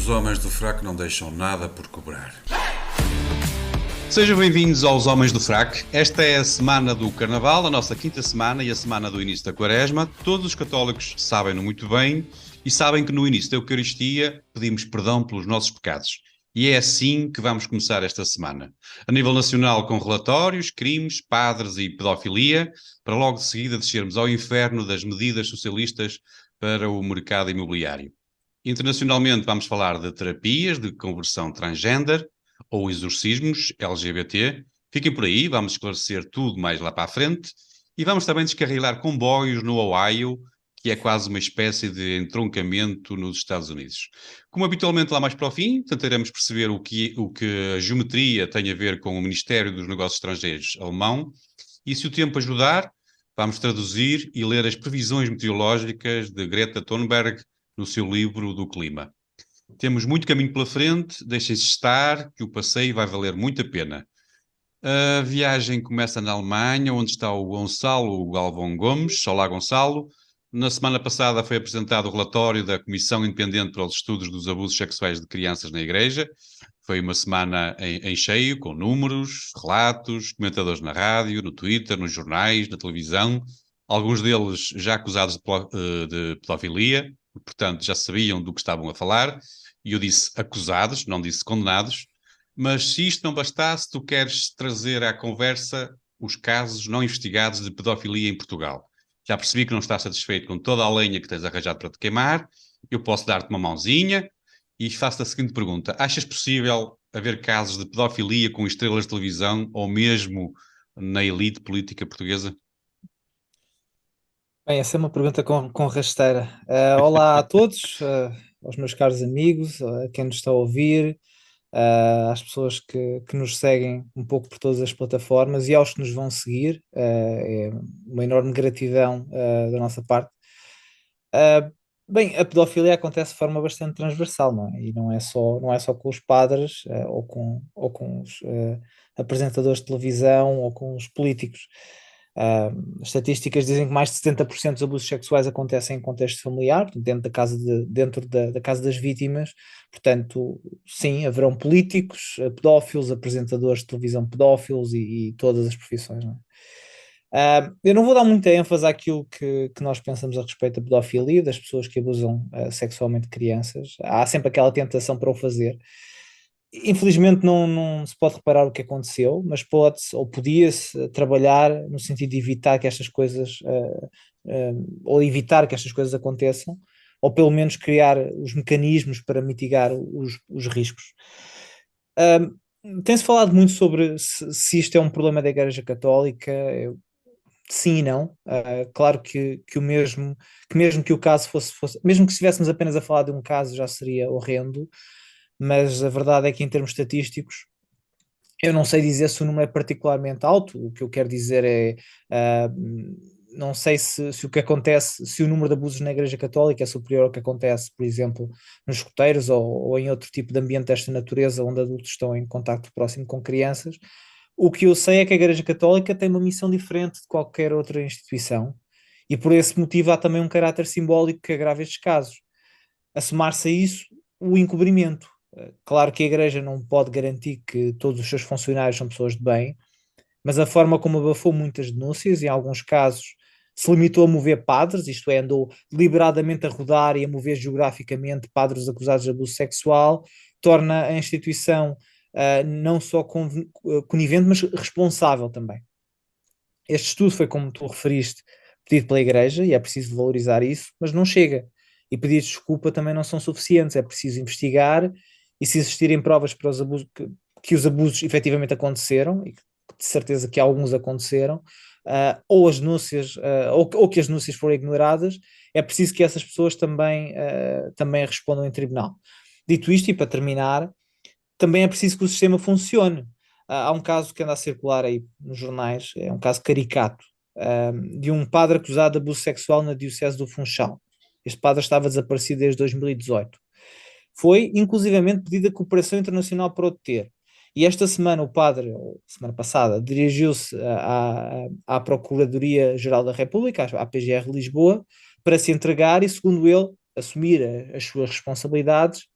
Os homens do fraco não deixam nada por cobrar. Sejam bem-vindos aos Homens do Fraco. Esta é a semana do Carnaval, a nossa quinta semana e a semana do início da Quaresma. Todos os católicos sabem-no muito bem e sabem que no início da Eucaristia pedimos perdão pelos nossos pecados. E é assim que vamos começar esta semana. A nível nacional com relatórios, crimes, padres e pedofilia, para logo de seguida descermos ao inferno das medidas socialistas para o mercado imobiliário. Internacionalmente vamos falar de terapias de conversão transgênero ou exorcismos LGBT. Fiquem por aí, vamos esclarecer tudo mais lá para a frente. E vamos também descarrilar comboios no Ohio, que é quase uma espécie de entroncamento nos Estados Unidos. Como habitualmente lá mais para o fim, tentaremos perceber o que a geometria tem a ver com o Ministério dos Negócios Estrangeiros alemão. E se o tempo ajudar, vamos traduzir e ler as previsões meteorológicas de Greta Thunberg no seu livro do clima. Temos muito caminho pela frente, deixem-se estar, que o passeio vai valer muito a pena. A viagem começa na Alemanha, onde está o Gonçalo Galvão Gomes. Olá, Gonçalo. Na semana passada foi apresentado o relatório da Comissão Independente para os Estudos dos Abusos Sexuais de Crianças na Igreja. Foi uma semana em cheio, com números, relatos, comentadores na rádio, no Twitter, nos jornais, na televisão, alguns deles já acusados de pedofilia, portanto já sabiam do que estavam a falar, e eu disse acusados, não disse condenados, mas se isto não bastasse, tu queres trazer à conversa os casos não investigados de pedofilia em Portugal. Já percebi que não estás satisfeito com toda a lenha que tens arranjado para te queimar, eu posso dar-te uma mãozinha e faço-te a seguinte pergunta: achas possível haver casos de pedofilia com estrelas de televisão ou mesmo na elite política portuguesa? Bem, essa é uma pergunta com rasteira. Olá a todos, aos meus caros amigos, a quem nos está a ouvir, às pessoas que nos seguem um pouco por todas as plataformas e aos que nos vão seguir. É uma enorme gratidão, da nossa parte. Uh, Bem, a pedofilia acontece de forma bastante transversal, não é? E não é só com os padres, ou com os apresentadores de televisão, ou com os políticos. As estatísticas dizem que mais de 70% dos abusos sexuais acontecem em contexto familiar, dentro da casa das vítimas. Portanto, sim, haverão políticos, pedófilos, apresentadores de televisão pedófilos e todas as profissões, não é? Eu não vou dar muita ênfase àquilo que nós pensamos a respeito da pedofilia, das pessoas que abusam sexualmente de crianças. Há sempre aquela tentação para o fazer. Infelizmente não se pode reparar o que aconteceu, mas pode-se ou podia-se trabalhar no sentido de evitar que estas coisas, ou evitar que estas coisas aconteçam, ou pelo menos criar os mecanismos para mitigar os riscos. Tem-se falado muito sobre se isto é um problema da Igreja Católica. Sim e não. Claro que mesmo que o caso mesmo que estivéssemos apenas a falar de um caso, já seria horrendo, mas a verdade é que em termos estatísticos eu não sei dizer se o número é particularmente alto. O que eu quero dizer é, ah, não sei se o que acontece, se o número de abusos na Igreja Católica é superior ao que acontece, por exemplo, nos escoteiros, ou em outro tipo de ambiente desta natureza, onde adultos estão em contacto próximo com crianças. O que eu sei é que a Igreja Católica tem uma missão diferente de qualquer outra instituição, e por esse motivo há também um caráter simbólico que agrava estes casos. A somar-se a isso, o encobrimento. Claro que a Igreja não pode garantir que todos os seus funcionários são pessoas de bem, mas a forma como abafou muitas denúncias, e em alguns casos se limitou a mover padres, isto é, andou deliberadamente a rodar e a mover geograficamente padres acusados de abuso sexual, torna a instituição não só conivente, mas responsável também. Este estudo foi, como tu referiste, pedido pela Igreja, e é preciso valorizar isso, mas não chega. E pedidos de desculpa também não são suficientes. É preciso investigar, e se existirem provas para os abusos, que os abusos efetivamente aconteceram, e de certeza que alguns aconteceram, ou as denúncias, ou que as denúncias foram ignoradas, é preciso que essas pessoas também respondam em tribunal. Dito isto, e para terminar, também é preciso que o sistema funcione. Há um caso que anda a circular aí nos jornais, é um caso caricato, de um padre acusado de abuso sexual na Diocese do Funchal. Este padre estava desaparecido desde 2018. Foi, inclusivamente, pedida cooperação internacional para o deter. E esta semana o padre, ou semana passada, dirigiu-se à Procuradoria-Geral da República, à PGR de Lisboa, para se entregar e, segundo ele, assumir as suas responsabilidades,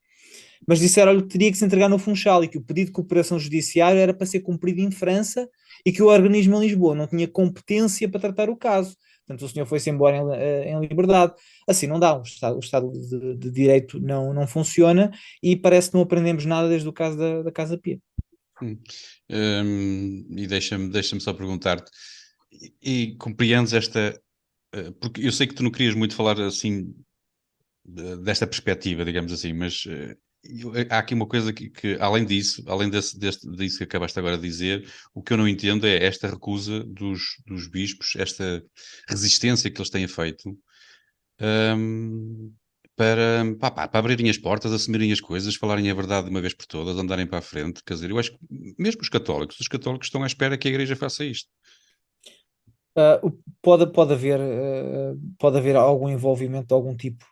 mas disseram-lhe que teria que se entregar no Funchal e que o pedido de cooperação judiciária era para ser cumprido em França e que o organismo em Lisboa não tinha competência para tratar o caso. Portanto, o senhor foi-se embora em liberdade. Assim não dá, o Estado de Direito não funciona e parece que não aprendemos nada desde o caso da Casa Pia. E deixa-me só perguntar-te, e compreendes esta, porque eu sei que tu não querias muito falar assim desta perspectiva, digamos assim, mas há aqui uma coisa que além disso, disso que acabaste agora de dizer, o que eu não entendo é esta recusa dos bispos, esta resistência que eles têm feito, hum, para abrirem as portas, assumirem as coisas, falarem a verdade de uma vez por todas, andarem para a frente. Quer dizer, eu acho que mesmo os católicos estão à espera que a Igreja faça isto. Pode haver algum envolvimento de algum tipo.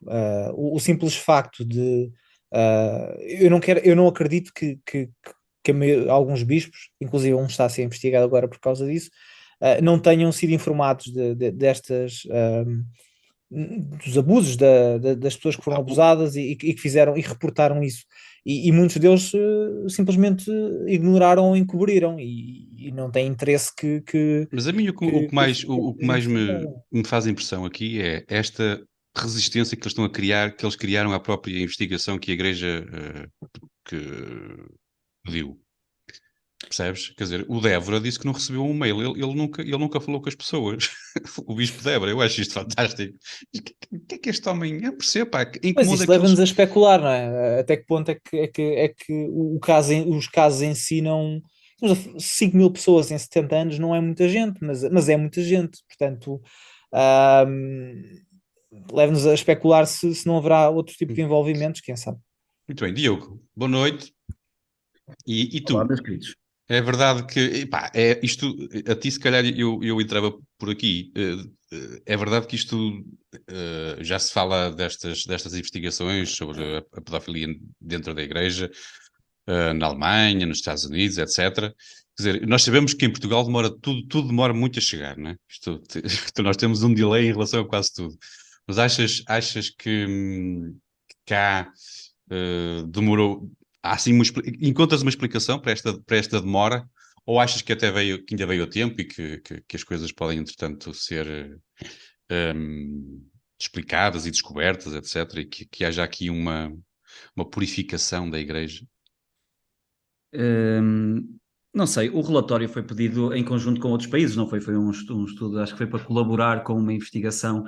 O simples facto de eu não acredito que alguns bispos, inclusive um está a ser investigado agora por causa disso, não tenham sido informados destas dos abusos das pessoas que foram Ah, abusadas e que fizeram e reportaram isso. E muitos deles simplesmente ignoraram ou encobriram e não têm interesse Mas a mim o que seja mais investigado. me faz impressão aqui é esta resistência que eles estão a criar, que eles criaram à própria investigação que a Igreja que pediu. Percebes? Quer dizer, o Débora disse que não recebeu um mail, ele nunca falou com as pessoas. O Bispo Débora, eu acho isto fantástico. O que é que este homem. Eu percebo, pá, em que Mas mundo é isso que eles. leva-nos a especular, não é? Até que ponto é que os casos em si não. 5 mil pessoas em 70 anos não é muita gente, mas é muita gente. Portanto, ahm, leva-nos a especular se não haverá outro tipo de envolvimentos, quem sabe. Muito bem, Diogo, boa noite. E Olá, tu? meus queridos. É verdade que, epá, é isto, a ti se calhar eu entrava por aqui. É verdade que isto já se fala destas investigações sobre a pedofilia dentro da Igreja, na Alemanha, nos Estados Unidos, etc. Quer dizer, nós sabemos que em Portugal tudo demora muito a chegar, né? Nós temos um delay em relação a quase tudo. Mas achas que cá demorou? Há assim encontras uma explicação para esta demora? Ou achas que que ainda veio a tempo e que as coisas podem, entretanto, ser explicadas e descobertas, etc., e que haja aqui uma purificação da Igreja? Hum, não sei, o relatório foi pedido em conjunto com outros países, não foi? Foi um estudo, acho que foi para colaborar com uma investigação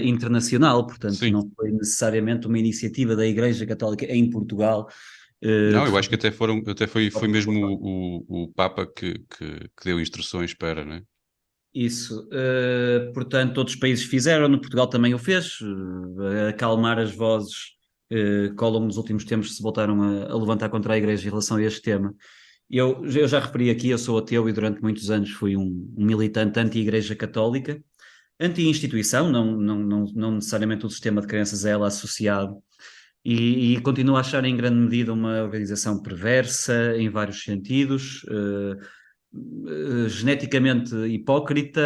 internacional, portanto, Sim. não foi necessariamente uma iniciativa da Igreja Católica em Portugal. Não, Que eu foi acho que até foi mesmo relatório. o Papa que deu instruções para, né? Isso, portanto, outros países fizeram, no Portugal também o fez, acalmar as vozes que ao longo dos últimos tempos se voltaram a levantar contra a Igreja em relação a este tema. Eu já referi aqui, eu sou ateu e durante muitos anos fui um militante anti-Igreja Católica, anti-instituição, não necessariamente o sistema de crenças a ela associado, e continuo a achar em grande medida uma organização perversa em vários sentidos, geneticamente hipócrita,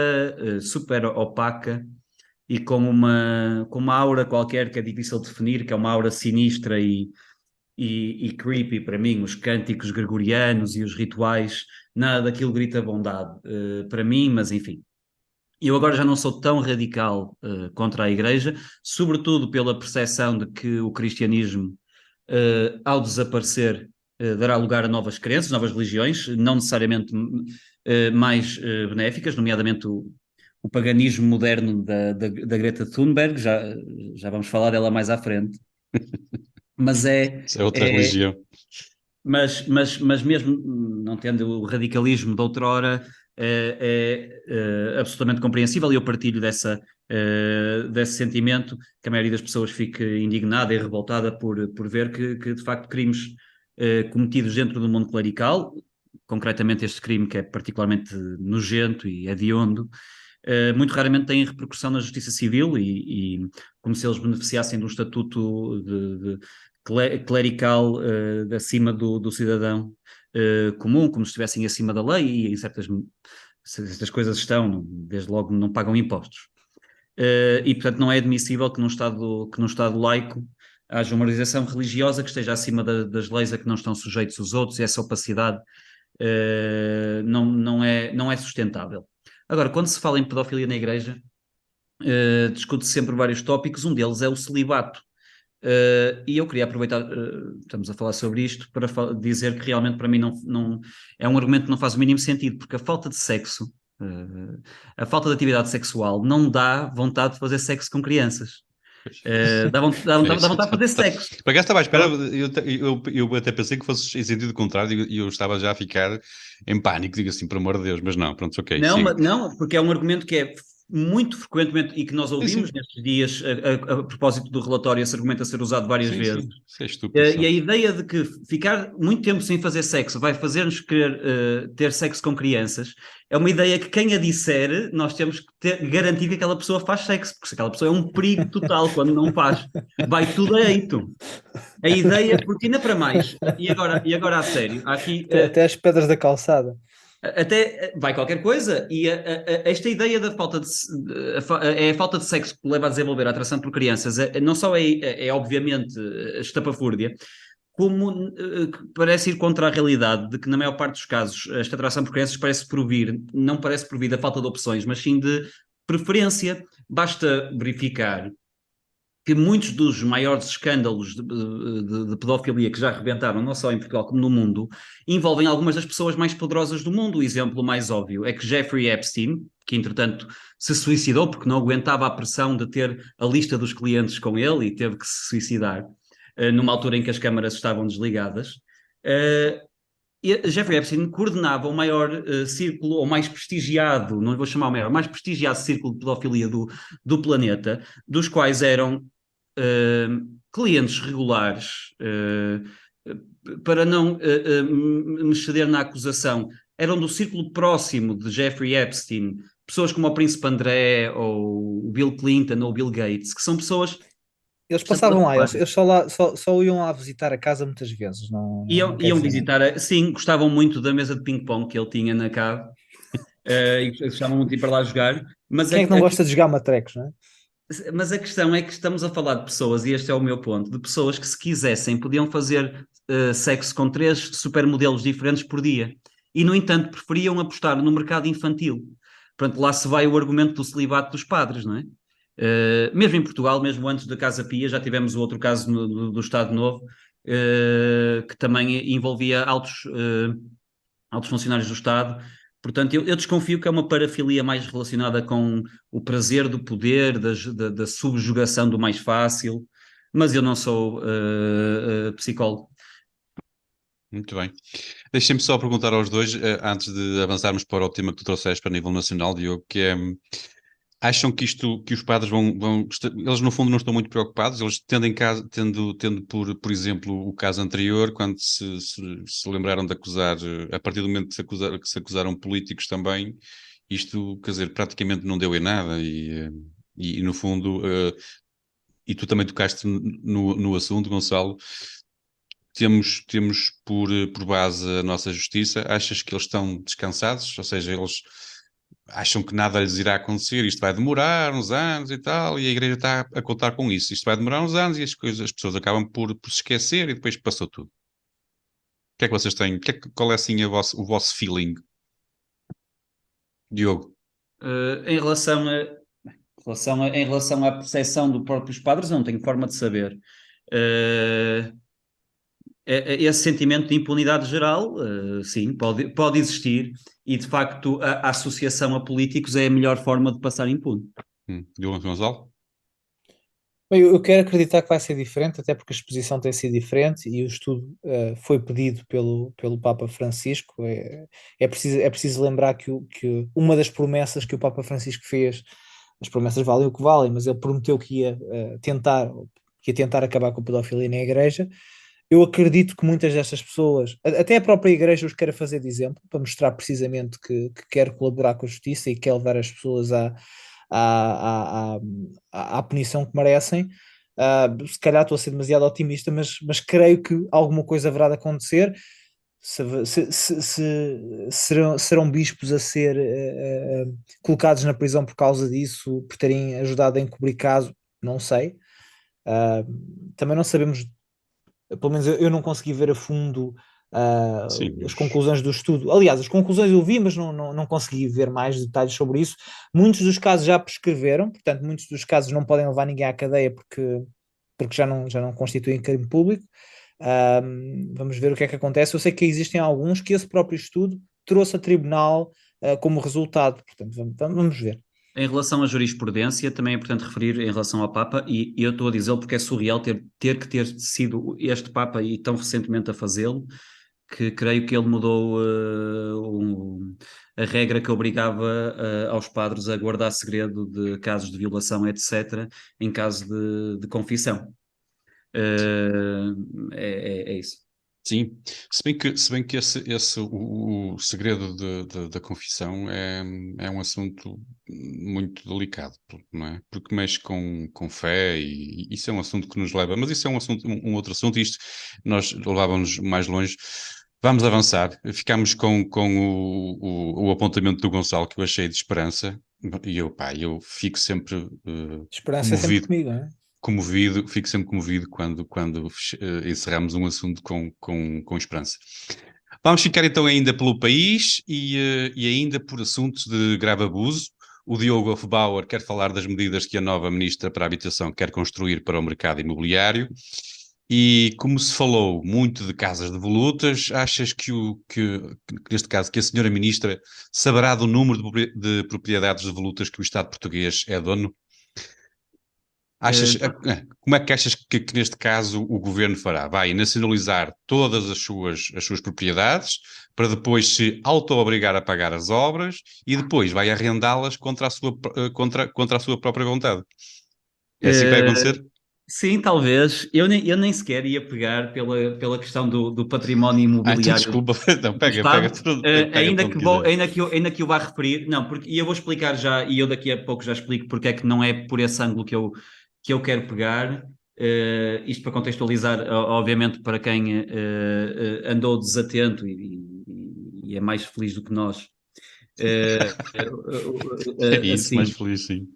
super opaca e com uma aura qualquer que é difícil de definir, que é uma aura sinistra e creepy para mim. Os cânticos gregorianos e os rituais, nada daquilo grita bondade para mim, mas enfim. Eu agora já não sou tão radical contra a Igreja, sobretudo pela percepção de que o cristianismo, ao desaparecer, dará lugar a novas crenças, novas religiões, não necessariamente mais benéficas, nomeadamente o paganismo moderno da Greta Thunberg, já vamos falar dela mais à frente, mas Isso é outra é religião. mas mesmo não tendo o radicalismo de outrora, absolutamente compreensível e eu partilho desse sentimento, que a maioria das pessoas fique indignada e revoltada por ver que de facto crimes cometidos dentro do mundo clerical, concretamente este crime que é particularmente nojento e hediondo, muito raramente têm repercussão na justiça civil e como se eles beneficiassem de um estatuto clerical acima do cidadão comum, como se estivessem acima da lei e em certas coisas estão, desde logo não pagam impostos. E portanto não é admissível que num Estado laico haja uma organização religiosa que esteja acima das leis a que não estão sujeitos os outros, e essa opacidade não é sustentável. Agora, quando se fala em pedofilia na Igreja, discute-se sempre vários tópicos, um deles é o celibato. E eu queria aproveitar, estamos a falar sobre isto, para dizer que realmente para mim não é um argumento que não faz o mínimo sentido, porque a falta de sexo, a falta de atividade sexual não dá vontade de fazer sexo com crianças. Dá vontade de fazer sexo. Por acaso estava à espera, eu até pensei que fosse em sentido contrário e eu estava já a ficar em pânico, digo assim, por amor de Deus, mas não, pronto, ok. Não, porque é um argumento que é muito frequentemente e que nós ouvimos nestes dias a propósito do relatório, esse argumento a ser usado várias vezes. Isso é estúpido. E a ideia de que ficar muito tempo sem fazer sexo vai fazer-nos querer ter sexo com crianças é uma ideia que quem a disser, nós temos que garantir que aquela pessoa faz sexo, porque se aquela pessoa é um perigo total quando não faz, vai tudo a eito. A ideia, porque ainda para mais, e agora a sério, há aqui... Até as pedras da calçada. Até vai qualquer coisa, e esta ideia da falta é a falta de sexo que leva a desenvolver a atração por crianças, não só é obviamente estapafúrdia, como parece ir contra a realidade de que na maior parte dos casos esta atração por crianças não parece provir da falta de opções, mas sim de preferência. Basta verificar que muitos dos maiores escândalos de pedofilia que já rebentaram, não só em Portugal como no mundo, envolvem algumas das pessoas mais poderosas do mundo. O exemplo mais óbvio é que Jeffrey Epstein, que entretanto se suicidou porque não aguentava a pressão de ter a lista dos clientes com ele e teve que se suicidar, numa altura em que as câmaras estavam desligadas. Jeffrey Epstein coordenava o maior círculo, ou mais prestigiado, não vou chamar o maior, mais prestigiado círculo de pedofilia do planeta, dos quais eram clientes regulares, para não me ceder na acusação, eram do círculo próximo de Jeffrey Epstein, pessoas como o Príncipe André, ou o Bill Clinton, ou o Bill Gates, que são pessoas... Eles passavam lá, eles só iam lá visitar a casa muitas vezes. Iam visitar, sim, gostavam muito da mesa de ping-pong que ele tinha na cave, e gostavam muito de ir para lá jogar. Mas quem é que não gosta de jogar matrecos, não é? Mas a questão é que estamos a falar de pessoas, e este é o meu ponto, de pessoas que, se quisessem, podiam fazer sexo com 3 supermodelos diferentes por dia. E, no entanto, preferiam apostar no mercado infantil. Portanto, lá se vai o argumento do celibato dos padres, não é? Mesmo em Portugal, mesmo antes da Casa Pia, já tivemos o outro caso do Estado Novo, que também envolvia altos funcionários do Estado. Portanto, eu desconfio que é uma parafilia mais relacionada com o prazer do poder, da subjugação do mais fácil, mas eu não sou psicólogo. Muito bem. Deixem-me só perguntar aos dois, antes de avançarmos para o tema que tu trouxeste para nível nacional, Diogo, que é... Acham que os padres eles no fundo não estão muito preocupados, eles tendo por exemplo, o caso anterior, quando se lembraram de acusar, a partir do momento que se acusaram políticos também, isto, quer dizer, praticamente não deu em nada e no fundo, e tu também tocaste no assunto, Gonçalo, temos por base a nossa justiça. Achas que eles estão descansados? Ou seja, eles... acham que nada lhes irá acontecer, isto vai demorar uns anos e tal, e a Igreja está a contar com isso. Isto vai demorar uns anos e as pessoas acabam por se esquecer e depois passou tudo. O que é que vocês têm? Qual é assim o vosso feeling? Diogo? Em relação à percepção dos próprios padres, não tenho forma de saber. Esse sentimento de impunidade geral, sim, pode existir, e de facto a associação a políticos é a melhor forma de passar impune. Diogo Gonçalo? Bem, eu quero acreditar que vai ser diferente, até porque a exposição tem sido diferente e o estudo foi pedido pelo Papa Francisco. É preciso lembrar que uma das promessas que o Papa Francisco fez, as promessas valem o que valem, mas ele prometeu que ia tentar acabar com a pedofilia na Igreja. Eu acredito que muitas destas pessoas, até a própria Igreja, os quer fazer de exemplo, para mostrar precisamente que quer colaborar com a justiça e quer levar as pessoas à punição que merecem. Se calhar estou a ser demasiado otimista, mas creio que alguma coisa haverá de acontecer. Serão bispos a ser colocados na prisão por causa disso, por terem ajudado a encobrir caso, não sei. Também não sabemos, pelo menos eu não consegui ver a fundo Sim, as conclusões do estudo. Aliás, as conclusões eu vi, mas não consegui ver mais detalhes sobre isso. Muitos dos casos já prescreveram, portanto, muitos dos casos não podem levar ninguém à cadeia porque já não constituem crime público. Vamos ver o que é que acontece. Eu sei que existem alguns que esse próprio estudo trouxe a tribunal como resultado, portanto, vamos ver. Em relação à jurisprudência, também é importante referir em relação ao Papa, e eu estou a dizê-lo porque é surreal ter sido este Papa e tão recentemente a fazê-lo, que creio que ele mudou a regra que obrigava aos padres a guardar segredo de casos de violação, etc., em caso de confissão. É isso. sim. Se bem que o segredo da confissão é um assunto muito delicado, não é? Porque mexe com fé e isso é um assunto que nos leva, mas isso é um outro assunto, e isto nós levávamos mais longe. Vamos avançar. Ficámos com o apontamento do Gonçalo, que eu achei de esperança, e eu fico sempre Esperança é sempre comigo, não é? fico sempre comovido quando encerramos um assunto com esperança. Vamos ficar então ainda pelo país e ainda por assuntos de grave abuso. O Diogo Hofbauer quer falar das medidas que a nova Ministra para a Habitação quer construir para o mercado imobiliário. E como se falou muito de casas devolutas, achas que neste caso, que a senhora Ministra saberá do número de propriedades devolutas que o Estado português é dono? Como é que achas que neste caso o governo fará? Vai nacionalizar todas as suas propriedades para depois se auto-obrigar a pagar as obras e depois vai arrendá-las contra a sua própria vontade? É assim que vai acontecer? Sim, talvez. Eu nem sequer ia pegar pela questão do património Então imobiliário desculpa, não, do pega Estado. tudo, Ainda tudo que que vou, quiser. ainda que eu vá referir, não, porque e eu vou explicar já, e eu daqui a pouco já explico porque é que não é por esse ângulo que eu quero pegar. Isto para contextualizar, obviamente, para quem andou desatento e é mais feliz do que nós. É isso, mais Assim, feliz, sim.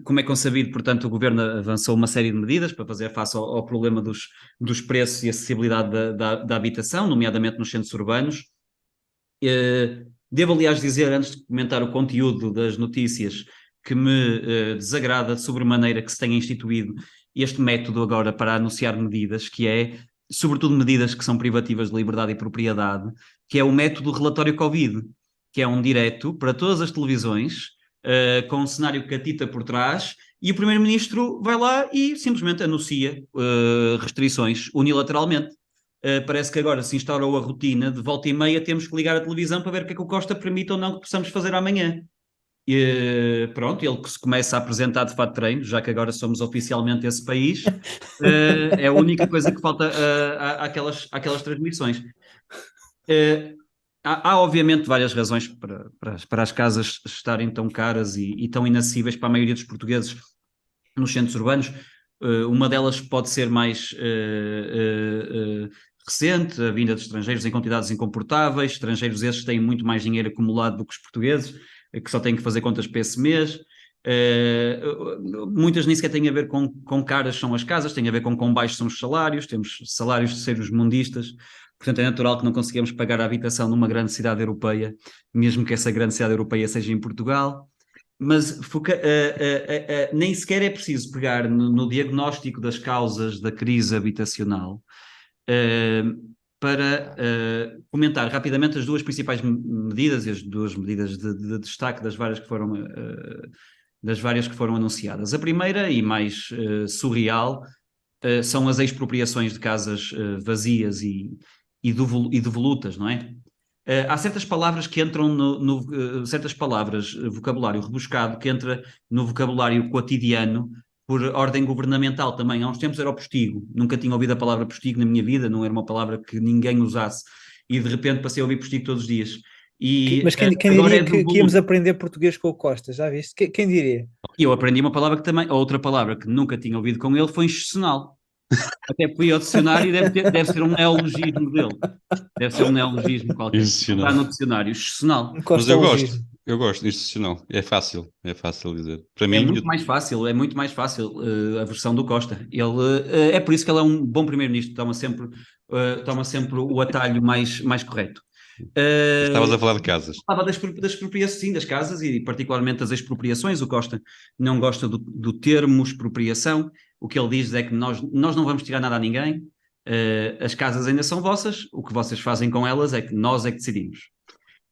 como é consabido, portanto, o governo avançou uma série de medidas para fazer face ao problema dos preços e acessibilidade da habitação, nomeadamente nos centros urbanos. Devo, aliás, dizer, antes de comentar o conteúdo das notícias, que me desagrada de sobremaneira que se tenha instituído este método agora para anunciar medidas, que é, sobretudo, medidas que são privativas de liberdade e propriedade, que é o método relatório Covid, que é um direto para todas as televisões, com um cenário catita por trás, e o Primeiro-Ministro vai lá e simplesmente anuncia restrições unilateralmente. Parece que agora se instaurou a rotina de volta e meia temos que ligar a televisão para ver o que é que o Costa permite ou não que possamos fazer amanhã. Pronto, ele que se começa a apresentar de fato de treino, já que agora somos oficialmente esse país, é a única coisa que falta àquelas transmissões. Há obviamente várias razões para as casas estarem tão caras e tão inacessíveis para a maioria dos portugueses nos centros urbanos. Uma delas pode ser mais recente, a vinda de estrangeiros em quantidades incomportáveis, estrangeiros esses que têm muito mais dinheiro acumulado do que os portugueses, que só têm que fazer contas para esse mês. Muitas nem sequer têm a ver com caras são as casas, têm a ver com quão baixos são os salários, temos salários de seres mundistas, portanto é natural que não conseguimos pagar a habitação numa grande cidade europeia, mesmo que essa grande cidade europeia seja em Portugal. Mas nem sequer é preciso pegar no diagnóstico das causas da crise habitacional para comentar rapidamente as duas principais medidas e as duas medidas de destaque das várias que foram anunciadas. A primeira e mais surreal são as expropriações de casas vazias e devolutas, não é? Há certas palavras que entram certas palavras, vocabulário rebuscado, que entra no vocabulário cotidiano por ordem governamental também. Há uns tempos era o postigo. Nunca tinha ouvido a palavra postigo na minha vida, não era uma palavra que ninguém usasse. E de repente passei a ouvir postigo todos os dias. Mas quem diria que íamos aprender português com o Costa? Já viste? Quem diria? E eu aprendi uma palavra que também, outra palavra que nunca tinha ouvido com ele foi institucional. Até fui ao dicionário e deve ser um neologismo dele. Deve ser um neologismo qualquer. Está no dicionário, excepcional. Mas eu gosto. Eu gosto, institucional. É fácil dizer. Para É mim, muito mais fácil, a versão do Costa. É por isso que ele é um bom primeiro-ministro, toma sempre o atalho mais correto. estavas a falar de casas. Falava das expropriações, sim, das casas e particularmente das expropriações. O Costa não gosta do termo expropriação. O que ele diz é que nós não vamos tirar nada a ninguém. As casas ainda são vossas, o que vocês fazem com elas é que nós é que decidimos.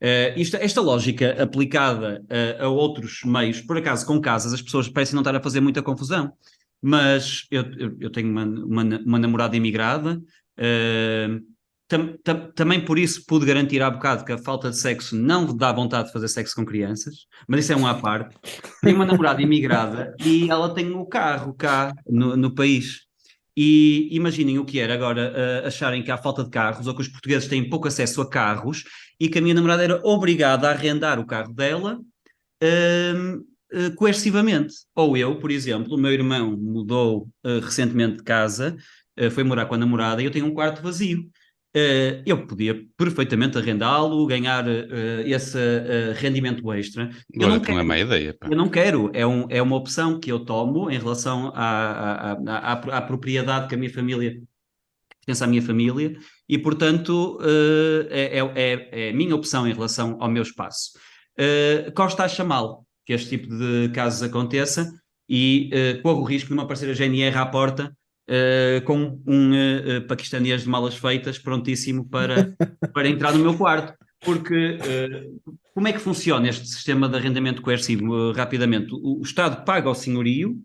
Esta lógica aplicada a outros meios, por acaso com casas, as pessoas parecem não estar a fazer muita confusão, mas eu tenho uma namorada imigrada, também por isso pude garantir há bocado que a falta de sexo não dá vontade de fazer sexo com crianças, mas isso é um à parte. Tenho uma namorada imigrada e ela tem o carro cá no país. E imaginem o que era agora acharem que há falta de carros ou que os portugueses têm pouco acesso a carros e que a minha namorada era obrigada a arrendar o carro dela coercivamente. Ou eu, por exemplo, o meu irmão mudou recentemente de casa, foi morar com a namorada e eu tenho um quarto vazio. Eu podia perfeitamente arrendá-lo, ganhar esse rendimento extra. Eu Olha, não que não é quero. má ideia, pá. Eu não quero, é uma opção que eu tomo em relação à propriedade que a minha família pertence à minha família e, portanto, é a minha opção em relação ao meu espaço. Costa acha mal que este tipo de casos aconteça e corre o risco de uma aparecer a GNR à porta com um paquistanês de malas feitas, prontíssimo para entrar no meu quarto. Porque como é que funciona este sistema de arrendamento coercivo? Rapidamente, o Estado paga ao senhorio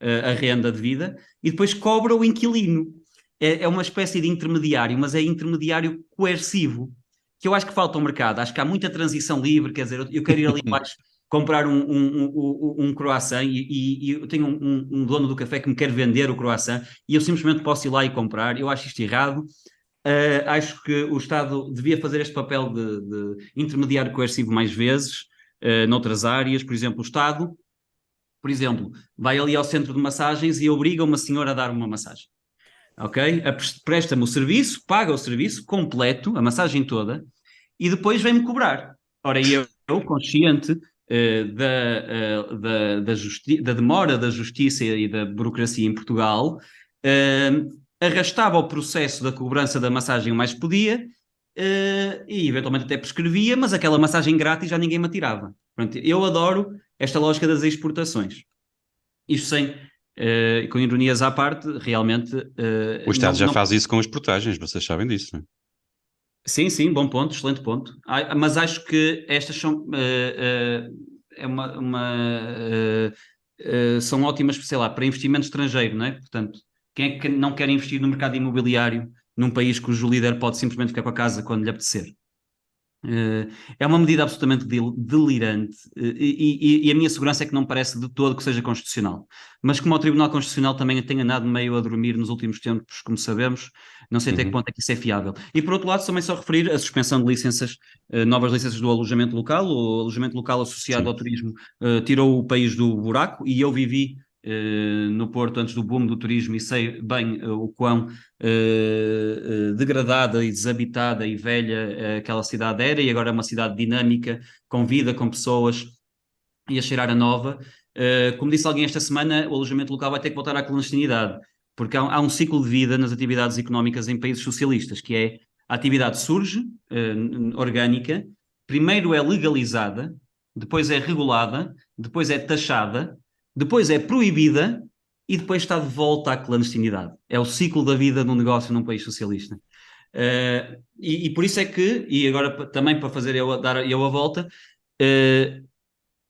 a renda devida e depois cobra o inquilino. É uma espécie de intermediário, mas é intermediário coercivo, que eu acho que falta ao mercado. Acho que há muita transição livre, quer dizer, eu quero ir ali embaixo comprar um croissant e eu tenho um dono do café que me quer vender o croissant e eu simplesmente posso ir lá e comprar. Eu acho isto errado. Acho que o Estado devia fazer este papel de intermediário coercivo mais vezes, noutras áreas. Por exemplo, o Estado, por exemplo, vai ali ao centro de massagens e obriga uma senhora a dar uma massagem. Ok? Presta-me o serviço, paga o serviço completo, a massagem toda, e depois vem-me cobrar. Ora, eu consciente da demora da justiça e da burocracia em Portugal, arrastava o processo da cobrança da massagem o mais que podia e eventualmente até prescrevia, mas aquela massagem grátis já ninguém me tirava. Pronto, eu adoro esta lógica das exportações. Isto sem, com ironias à parte, realmente... O Estado já faz isso com as portagens, vocês sabem disso, não é? Sim, sim, bom ponto, excelente ponto. Mas acho que estas são... são ótimas, sei lá, para investimento estrangeiro, não é? Portanto, quem é que não quer investir no mercado imobiliário num país cujo líder pode simplesmente ficar com a casa quando lhe apetecer? É uma medida absolutamente delirante e a minha segurança é que não parece de todo que seja constitucional. Mas como o Tribunal Constitucional também tem andado meio a dormir nos últimos tempos, como sabemos, não sei até que ponto é que isso é fiável. E por outro lado, também só referir a suspensão de licenças, novas licenças do alojamento local. O alojamento local associado ao turismo tirou o país do buraco e eu vivi no Porto antes do boom do turismo e sei bem o quão degradada e desabitada e velha aquela cidade era, e agora é uma cidade dinâmica, com vida, com pessoas e a cheirar a nova. Como disse alguém esta semana, o alojamento local vai ter que voltar à clandestinidade, porque há um ciclo de vida nas atividades económicas em países socialistas, que é a atividade surge, orgânica, primeiro é legalizada, depois é regulada, depois é taxada, depois é proibida e depois está de volta à clandestinidade. É o ciclo da vida de um negócio num país socialista. E por isso é que, e agora também para fazer dar eu a volta,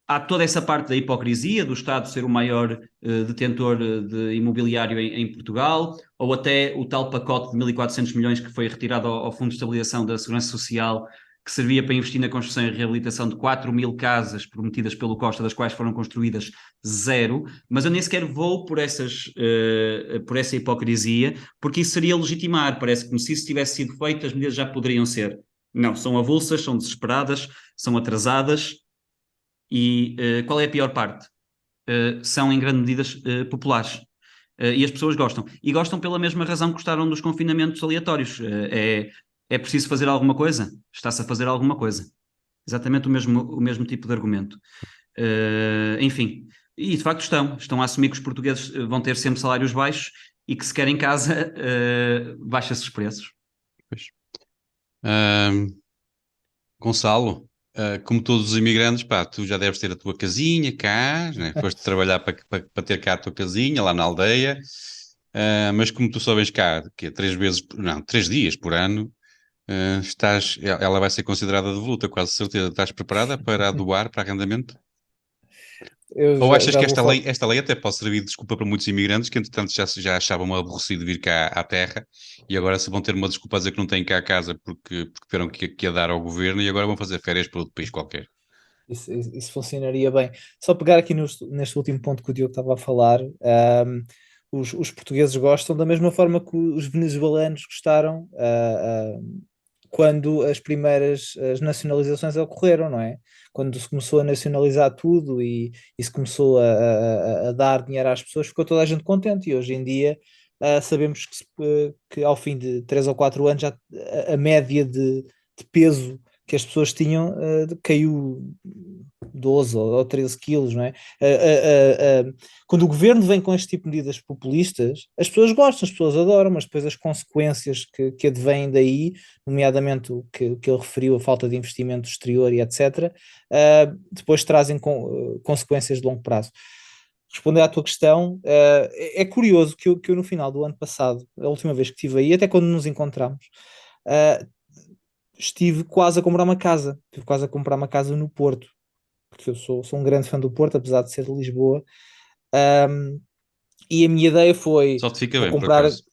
há toda essa parte da hipocrisia do Estado ser o maior detentor de imobiliário em Portugal, ou até o tal pacote de 1.400 milhões que foi retirado ao Fundo de Estabilização da Segurança Social, que servia para investir na construção e reabilitação de 4.000 casas prometidas pelo Costa, das quais foram construídas 0, mas eu nem sequer vou por essa hipocrisia, porque isso seria legitimar, parece como se isso tivesse sido feito, as medidas já poderiam ser. Não, são avulsas, são desesperadas, são atrasadas, e qual é a pior parte? São em grande medida populares. E as pessoas gostam. E gostam pela mesma razão que gostaram dos confinamentos aleatórios. É preciso fazer alguma coisa? Está-se a fazer alguma coisa. Exatamente o mesmo tipo de argumento. Enfim, e de facto estão a assumir que os portugueses vão ter sempre salários baixos e que se querem casa, baixa-se os preços. Pois. Ahm, Gonçalo, como todos os imigrantes, pá, tu já deves ter a tua casinha cá, né? Foste trabalhar para ter cá a tua casinha lá na aldeia. Mas como tu só vens cá, que é 3 vezes, não, 3 dias por ano, ela vai ser considerada devoluta, quase certeza. Estás preparada para a doar para arrendamento? Eu Ou achas já que vou esta lei até pode servir de desculpa para muitos imigrantes que, entretanto, já achavam aborrecido vir cá à terra e agora se vão ter uma desculpa a dizer que não têm cá a casa porque tiveram que ia dar ao governo e agora vão fazer férias para outro país qualquer? isso funcionaria bem. Só pegar aqui neste último ponto que o Diogo estava a falar, os portugueses gostam da mesma forma que os venezuelanos gostaram, quando as primeiras as nacionalizações ocorreram, não é? Quando se começou a nacionalizar tudo e se começou a dar dinheiro às pessoas, ficou toda a gente contente. E hoje em dia sabemos que ao fim de 3 ou 4 anos já a média de peso que as pessoas tinham caiu 12 ou 13 quilos, não é? Quando o governo vem com este tipo de medidas populistas, as pessoas gostam, as pessoas adoram, mas depois as consequências que advêm daí, nomeadamente o que ele referiu, a falta de investimento exterior e etc., depois trazem consequências de longo prazo. Responder à tua questão, é curioso que eu no final do ano passado, a última vez que estive aí, até quando nos encontramos, uh, estive quase a comprar uma casa. Estive quase a comprar uma casa no Porto, porque eu sou um grande fã do Porto, apesar de ser de Lisboa. Um, e a minha ideia foi: Só te fica vou bem, por comprar. acaso.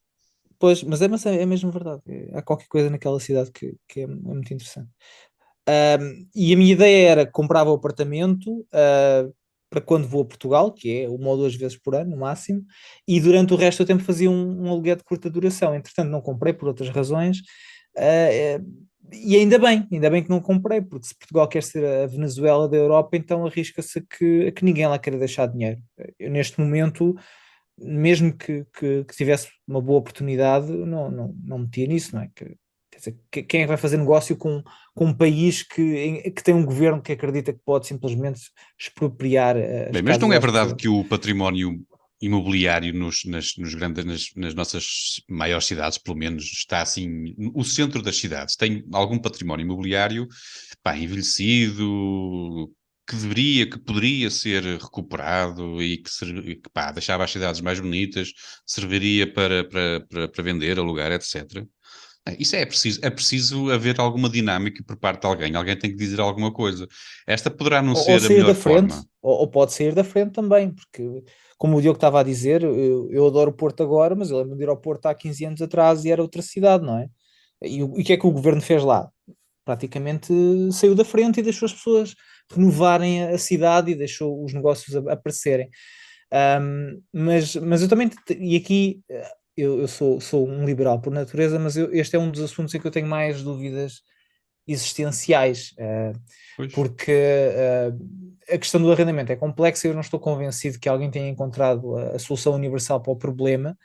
Pois, mas é mesmo verdade. Há qualquer coisa naquela cidade que é muito interessante. E a minha ideia era comprava o apartamento para quando vou a Portugal, que é 1 ou 2 vezes por ano, no máximo, e durante o resto do tempo fazia um aluguer de curta duração. Entretanto, não comprei por outras razões. Uh, e ainda bem que não comprei, porque se Portugal quer ser a Venezuela da Europa, então arrisca-se a que ninguém lá queira deixar dinheiro. Eu, neste momento, mesmo que tivesse uma boa oportunidade, não metia nisso, não é? Quer dizer, quem é que vai fazer negócio com um país que tem um governo que acredita que pode simplesmente expropriar as Bem, mas não casas é às verdade pessoas? que o património imobiliário nas nossas maiores cidades, pelo menos, está assim, o centro das cidades tem algum património imobiliário, pá, envelhecido, que poderia ser recuperado e que, pá, deixava as cidades mais bonitas, serviria para vender, alugar, etc. Isso é preciso haver alguma dinâmica por parte de alguém. Alguém tem que dizer alguma coisa. Esta poderá não Ou ser a sair melhor da frente, forma. ou pode sair da frente também, porque, como o Diogo estava a dizer, eu adoro o Porto agora, mas eu lembro de ir ao Porto há 15 anos atrás e era outra cidade, não é? E o que é que o governo fez lá? Praticamente saiu da frente e deixou as pessoas renovarem a cidade e deixou os negócios aparecerem. Mas eu também, e aqui eu sou um liberal por natureza, mas este é um dos assuntos em que eu tenho mais dúvidas existenciais, Pois. porque a questão do arrendamento é complexa e eu não estou convencido que alguém tenha encontrado a solução universal para o problema,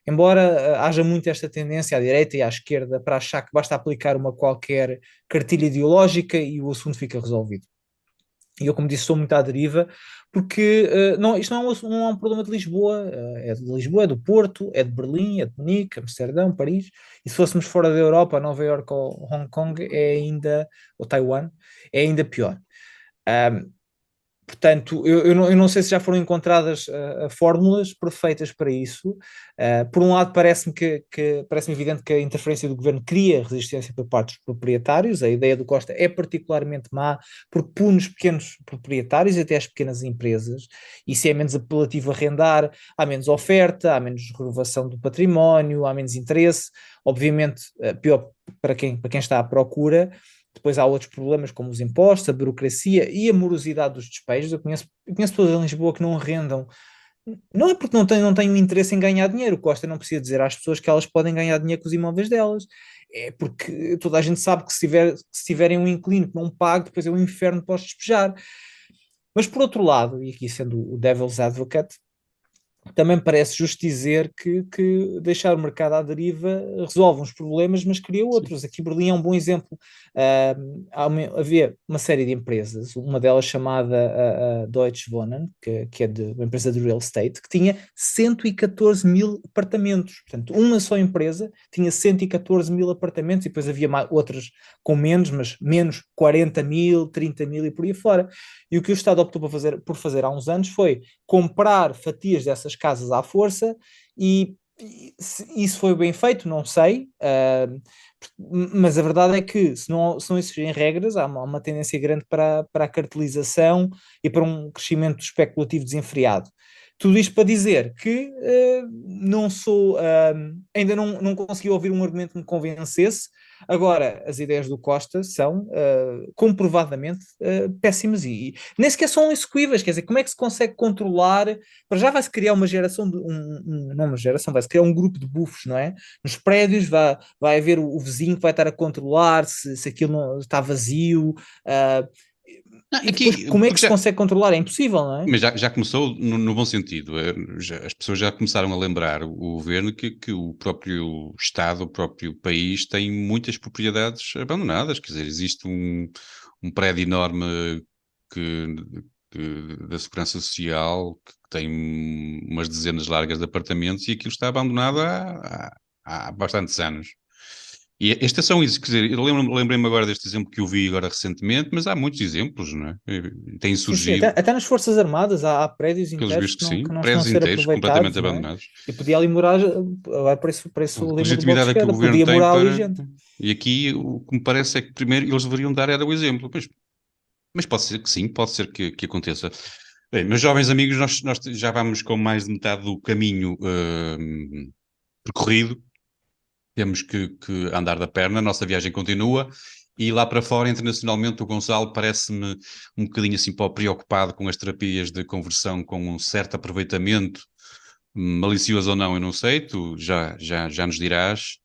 embora haja muito esta tendência à direita e à esquerda para achar que basta aplicar uma qualquer cartilha ideológica e o assunto fica resolvido. E eu, como disse, estou muito à deriva, porque isto não é um problema de Lisboa, é de Lisboa, é do Porto, é de Berlim, é de Munique, Amsterdão, Paris, e se fôssemos fora da Europa, Nova Iorque ou Hong Kong, ou Taiwan, é ainda pior. Portanto, eu não sei se já foram encontradas fórmulas perfeitas para isso. Por um lado, parece-me evidente que a interferência do governo cria resistência por parte dos proprietários. A ideia do Costa é particularmente má porque pune os pequenos proprietários e até as pequenas empresas. E se é menos apelativo arrendar, há menos oferta, há menos renovação do património, há menos interesse. Obviamente, pior para quem está à procura. Depois há outros problemas como os impostos, a burocracia e a morosidade dos despejos. Eu conheço pessoas em Lisboa que não arrendam, não é porque não têm um interesse em ganhar dinheiro. O Costa não precisa dizer às pessoas que elas podem ganhar dinheiro com os imóveis delas. É porque toda a gente sabe que se tiverem um inquilino que não pague, depois é um inferno para os despejar. Mas por outro lado, e aqui sendo o devil's advocate, também parece justo dizer que deixar o mercado à deriva resolve uns problemas, mas cria outros. Aqui Berlim é um bom exemplo. Havia uma série de empresas, uma delas chamada Deutsche Wohnen, que é uma empresa de real estate, que tinha 114 mil apartamentos. Portanto, uma só empresa tinha 114 mil apartamentos e depois havia outras com menos, mas menos 40 mil, 30 mil e por aí fora. E o que o Estado optou por fazer há uns anos foi comprar fatias dessas casas à força e se isso foi bem feito, não sei, mas a verdade é que se não existirem regras, há uma tendência grande para a cartelização e para um crescimento especulativo desenfreado. Tudo isto para dizer que não sou, ainda não consegui ouvir um argumento que me convencesse. Agora, as ideias do Costa são comprovadamente péssimas e nem sequer são execuíveis. Quer dizer, como é que se consegue controlar? Para já vai-se criar uma geração, não uma geração, vai-se criar um grupo de bufos, não é? Nos prédios vai haver o vizinho que vai estar a controlar se aquilo não, está vazio. E depois, Aqui, como é que porque se consegue controlar? É impossível, não é? mas já começou no bom sentido. As pessoas já começaram a lembrar o governo que o próprio Estado, o próprio país tem muitas propriedades abandonadas. Quer dizer, existe um prédio enorme da Segurança Social que tem umas dezenas largas de apartamentos e aquilo está abandonado há bastantes anos. E estas são isso, quer dizer, eu lembrei-me agora deste exemplo que eu vi agora recentemente, mas há muitos exemplos, não é? Têm Sim, até, surgido, até nas Forças Armadas há prédios pelos inteiros vistos que que não, sim, que não estão a prédios ser inteiros completamente aproveitados, não é? abandonados. Eu podia ali morar, agora parece A o lema do Bloco de legitimidade é que o Esquerda, governo podia tem morar ali para. gente. E aqui o que me parece é que primeiro eles deveriam dar era o exemplo. Mas pode ser que sim, pode ser que aconteça. Bem, meus jovens amigos, nós já vamos com mais de metade do caminho percorrido. Temos que andar da perna, a nossa viagem continua. E lá para fora, internacionalmente, o Gonçalo parece-me um bocadinho assim preocupado com as terapias de conversão com um certo aproveitamento, malicioso ou não, eu não sei, tu já nos dirás,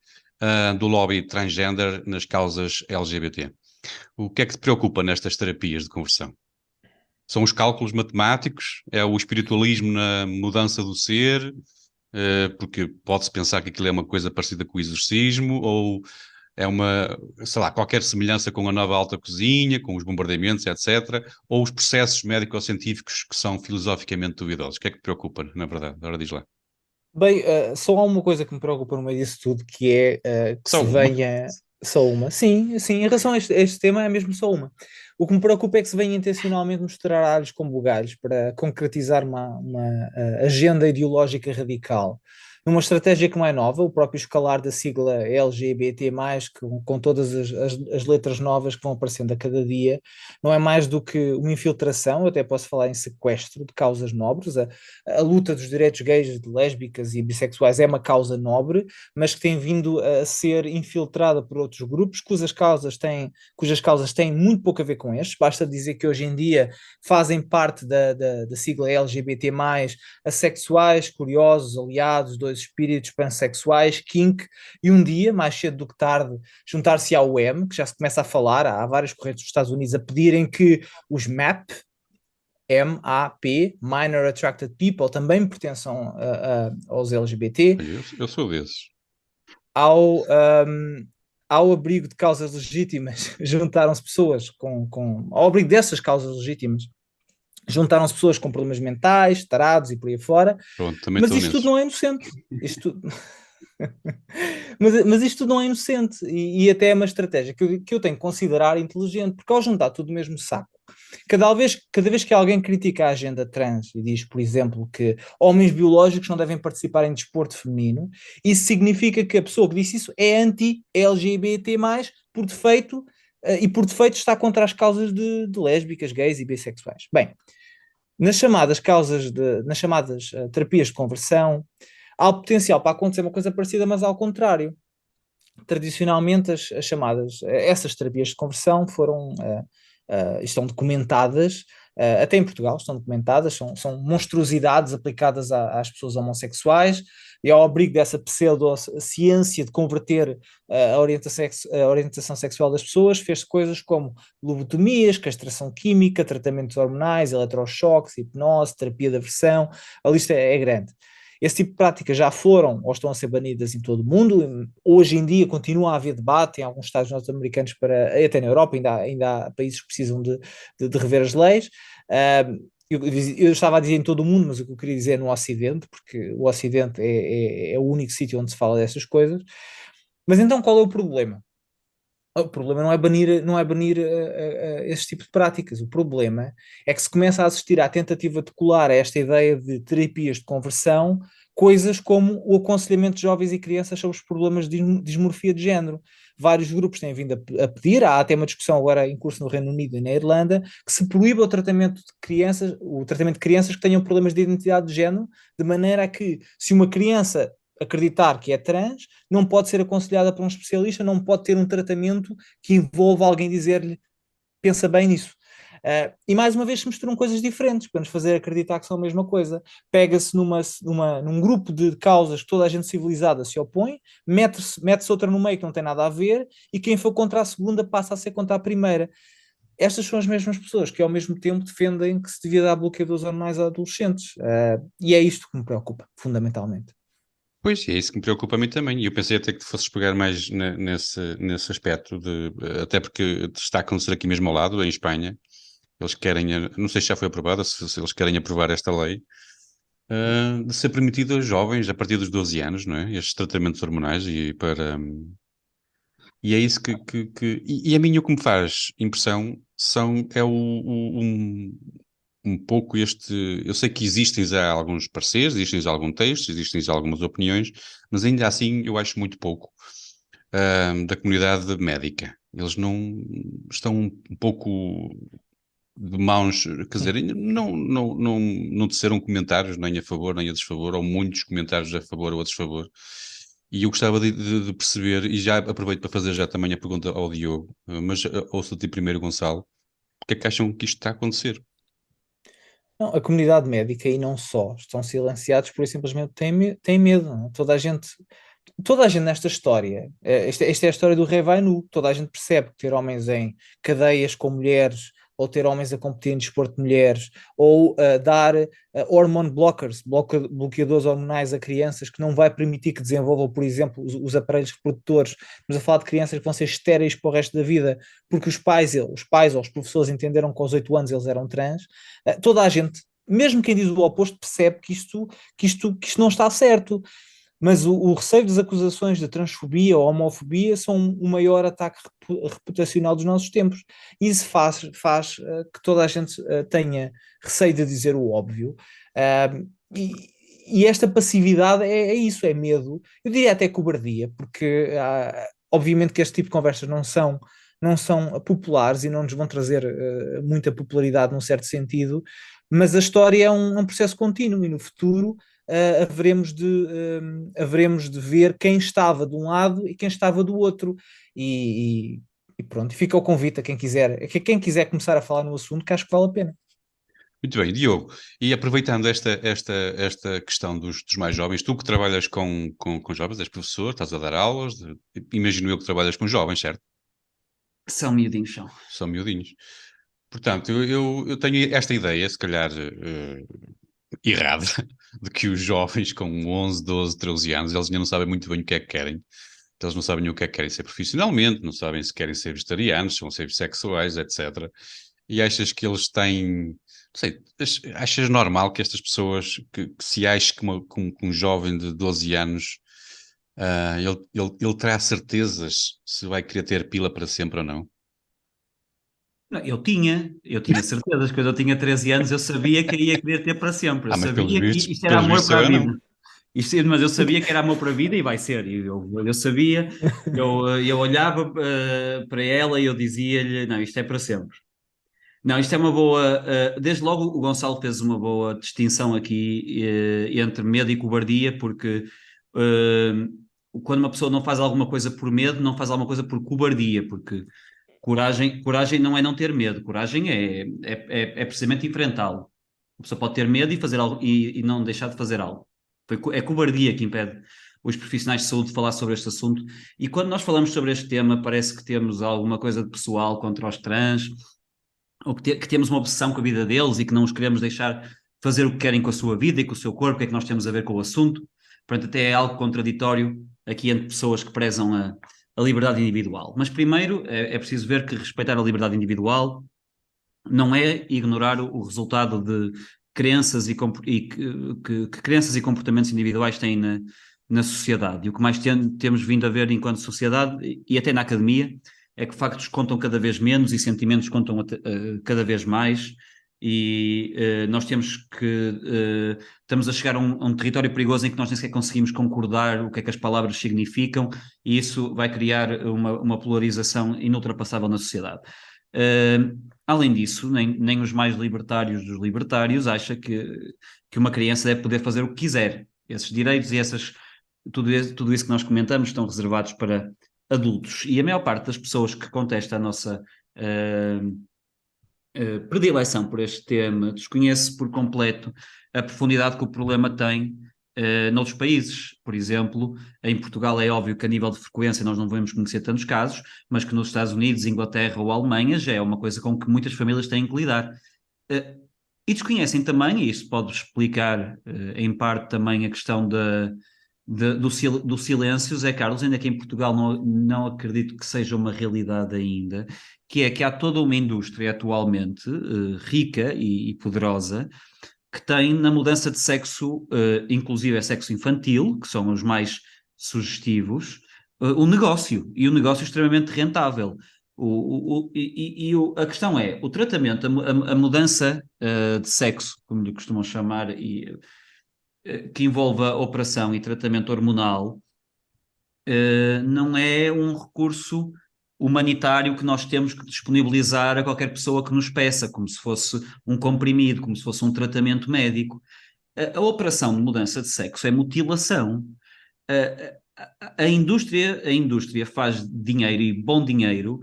do lobby transgender nas causas LGBT. O que é que te preocupa nestas terapias de conversão? São os cálculos matemáticos? É o espiritualismo na mudança do ser? Porque pode-se pensar que aquilo é uma coisa parecida com o exorcismo, ou é uma, sei lá, qualquer semelhança com a nova alta cozinha, com os bombardeamentos, etc., ou os processos médico-científicos que são filosoficamente duvidosos. O que é que te preocupa, na verdade? Agora diz lá. Bem, só há uma coisa que me preocupa no meio disso tudo, que é que Só se uma. venha só uma. Sim, sim, em relação a este tema é mesmo só uma. O que me preocupa é que se venha intencionalmente misturar alhos com bugalhos para concretizar uma agenda ideológica radical. Numa estratégia que não é nova, o próprio escalar da sigla LGBT+, com todas as letras novas que vão aparecendo a cada dia, não é mais do que uma infiltração, eu até posso falar em sequestro de causas nobres. A luta dos direitos gays, de lésbicas e bissexuais é uma causa nobre, mas que tem vindo a ser infiltrada por outros grupos cujas causas têm muito pouco a ver com estes. Basta dizer que hoje em dia fazem parte da sigla LGBT+, assexuais, curiosos, aliados, dois espíritos pansexuais, kink, e um dia, mais cedo do que tarde, juntar-se ao M, que já se começa a falar, há várias correntes dos Estados Unidos a pedirem que os MAP, MAP, Minor Attracted People, também pertençam aos LGBT, Eu sou desses. ao, ao abrigo de causas legítimas, juntaram-se pessoas ao abrigo dessas causas legítimas, juntaram-se pessoas com problemas mentais, tarados e por aí fora, Pronto, também mas estou isto tudo nesses. não é inocente. Isto tudo... mas isto tudo não é inocente e até é uma estratégia que eu tenho que considerar inteligente, porque ao juntar tudo no mesmo saco, cada vez que alguém critica a agenda trans e diz, por exemplo, que homens biológicos não devem participar em desporto feminino, isso significa que a pessoa que disse isso é anti-LGBT+, por defeito, e por defeito está contra as causas de lésbicas, gays e bissexuais. Bem, nas chamadas terapias de conversão, há o potencial para acontecer uma coisa parecida, mas ao contrário. Tradicionalmente, essas terapias de conversão estão documentadas até em Portugal, estão documentadas, são monstruosidades aplicadas às pessoas homossexuais, e ao abrigo dessa pseudociência de converter a orientação sexual das pessoas, fez coisas como lobotomias, castração química, tratamentos hormonais, eletrochoques, hipnose, terapia de aversão, a lista é grande. Esse tipo de práticas já foram ou estão a ser banidas em todo o mundo. Hoje em dia continua a haver debate em alguns estados norte-americanos, até na Europa, ainda há países que precisam de rever as leis. Eu estava a dizer em todo o mundo, mas o que eu queria dizer é no Ocidente, porque o Ocidente é o único sítio onde se fala dessas coisas. Mas então qual é o problema? O problema não é banir esse tipo de práticas. O problema é que se começa a assistir à tentativa de colar a esta ideia de terapias de conversão coisas como o aconselhamento de jovens e crianças sobre os problemas de dismorfia de género. Vários grupos têm vindo a pedir, há até uma discussão agora em curso no Reino Unido e na Irlanda, que se proíba o tratamento de crianças que tenham problemas de identidade de género, de maneira a que, se uma criança acreditar que é trans, não pode ser aconselhada por um especialista, não pode ter um tratamento que envolva alguém dizer-lhe, pensa bem nisso. E mais uma vez se misturam coisas diferentes para nos fazer acreditar que são a mesma coisa. Pega-se num grupo de causas que toda a gente civilizada se opõe, mete-se outra no meio que não tem nada a ver, e quem for contra a segunda passa a ser contra a primeira. Estas são as mesmas pessoas que ao mesmo tempo defendem que se devia dar bloqueadores hormonais a adolescentes. E é isto que me preocupa, fundamentalmente. Pois, é isso que me preocupa a mim também. E eu pensei até que tu fosses pegar mais nesse aspecto, até porque está a acontecer aqui mesmo ao lado, em Espanha. Eles querem, não sei se já foi aprovada, se eles querem aprovar esta lei, de ser permitido aos jovens, a partir dos 12 anos, não é? Estes tratamentos hormonais e é isso e a mim o que me faz impressão um pouco eu sei que existem já alguns pareceres, existem já alguns textos, existem já algumas opiniões, mas ainda assim eu acho muito pouco da comunidade médica. Eles não estão um pouco de mãos, quer dizer, não disseram comentários nem a favor nem a desfavor, ou muitos comentários a favor ou a desfavor. E eu gostava de perceber, e já aproveito para fazer já também a pergunta ao Diogo, mas ouço-te primeiro, Gonçalo, porque é que acham que isto está a acontecer? Não, a comunidade médica e não só estão silenciados por simplesmente têm medo. Não é? Toda a gente nesta história, esta é a história do rei vai nu, toda a gente percebe que ter homens em cadeias com mulheres, ou ter homens a competir em desporto de mulheres, ou dar hormone bloqueadores hormonais a crianças, que não vai permitir que desenvolvam, por exemplo, os aparelhos reprodutores. Estamos a falar de crianças que vão ser estéreis para o resto da vida, porque os pais ou os professores entenderam que aos 8 anos eles eram trans. Toda a gente, mesmo quem diz o oposto, percebe que isto não está certo. Mas o receio das acusações de transfobia ou homofobia são o maior ataque reputacional dos nossos tempos. Isso faz que toda a gente tenha receio de dizer o óbvio. E esta passividade é isso, é medo. Eu diria até cobardia, porque obviamente que este tipo de conversas não são populares e não nos vão trazer muita popularidade num certo sentido, mas a história é um processo contínuo, e no futuro haveremos de ver quem estava de um lado e quem estava do outro. E pronto, fica o convite a quem quiser começar a falar no assunto, que acho que vale a pena. Muito bem, Diogo, e aproveitando esta questão dos mais jovens, tu que trabalhas com jovens, és professor, estás a dar aulas, imagino eu que trabalhas com jovens, certo? São miudinhos, são. São miudinhos. Portanto, eu tenho esta ideia, se calhar errada, de que os jovens com 11, 12, 13 anos, eles ainda não sabem muito bem o que é que querem. Eles não sabem o que é que querem ser profissionalmente, não sabem se querem ser vegetarianos, se vão ser bissexuais, etc. E achas que eles têm... Não sei, achas normal que estas pessoas, que se ache que um jovem de 12 anos, ele terá certezas se vai querer ter pila para sempre ou não? Não, eu tinha certezas, quando eu tinha 13 anos eu sabia que ia querer ter para sempre, eu Mas pelos sabia que vistos, isto era pelos amor vistos para a agora não. vida. Mas eu sabia que era amor para a vida e vai ser. Eu sabia, eu olhava para ela e eu dizia-lhe: não, isto é para sempre. Não, isto é uma boa. Desde logo o Gonçalo fez uma boa distinção aqui entre medo e cobardia, porque quando uma pessoa não faz alguma coisa por medo, não faz alguma coisa por cobardia, porque Coragem não é não ter medo, coragem é precisamente enfrentá-lo. A pessoa pode ter medo e fazer algo e não deixar de fazer algo. É cobardia que impede os profissionais de saúde de falar sobre este assunto. E quando nós falamos sobre este tema, parece que temos alguma coisa de pessoal contra os trans, ou que temos uma obsessão com a vida deles e que não os queremos deixar fazer o que querem com a sua vida e com o seu corpo, o que é que nós temos a ver com o assunto. Portanto, até é algo contraditório aqui entre pessoas que prezam a liberdade individual. Mas primeiro é preciso ver que respeitar a liberdade individual não é ignorar o resultado de crenças que crenças e comportamentos individuais têm na sociedade. E o que mais temos vindo a ver enquanto sociedade, e até na academia, é que factos contam cada vez menos e sentimentos contam cada vez mais. E nós estamos a chegar a um território perigoso em que nós nem sequer conseguimos concordar o que é que as palavras significam, e isso vai criar uma polarização inultrapassável na sociedade. Além disso, nem os mais libertários dos libertários acham que uma criança deve poder fazer o que quiser. Esses direitos e tudo isso que nós comentamos estão reservados para adultos. E a maior parte das pessoas que contesta a nossa predileção por este tema desconhece por completo a profundidade que o problema tem noutros países. Por exemplo, em Portugal é óbvio que a nível de frequência nós não vamos conhecer tantos casos, mas que nos Estados Unidos, Inglaterra ou Alemanha já é uma coisa com que muitas famílias têm que lidar. E desconhecem também, e isso pode explicar em parte também a questão do silêncio, Zé Carlos, ainda que em Portugal não acredito que seja uma realidade ainda, que é que há toda uma indústria atualmente rica e poderosa que tem na mudança de sexo, inclusive é sexo infantil, que são os mais sugestivos, o negócio, e o negócio extremamente rentável. A questão é, o tratamento, a mudança de sexo, como lhe costumam chamar, que envolve a operação e tratamento hormonal, não é um recurso humanitário que nós temos que disponibilizar a qualquer pessoa que nos peça, como se fosse um comprimido, como se fosse um tratamento médico. A operação de mudança de sexo é mutilação. A indústria faz dinheiro, e bom dinheiro,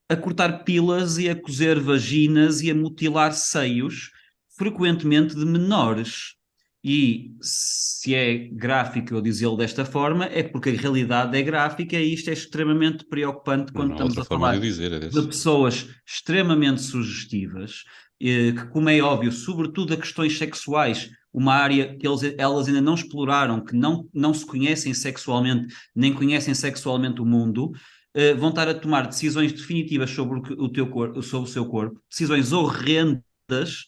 a cortar pilas e a cozer vaginas e a mutilar seios, frequentemente de menores. E se é gráfico eu dizê-lo desta forma, é porque a realidade é gráfica, e isto é extremamente preocupante quando estamos a falar de pessoas extremamente sugestivas, que, como é óbvio, sobretudo a questões sexuais, uma área que elas ainda não exploraram, que não se conhecem sexualmente, nem conhecem sexualmente o mundo, vão estar a tomar decisões definitivas sobre sobre o seu corpo, decisões horrendas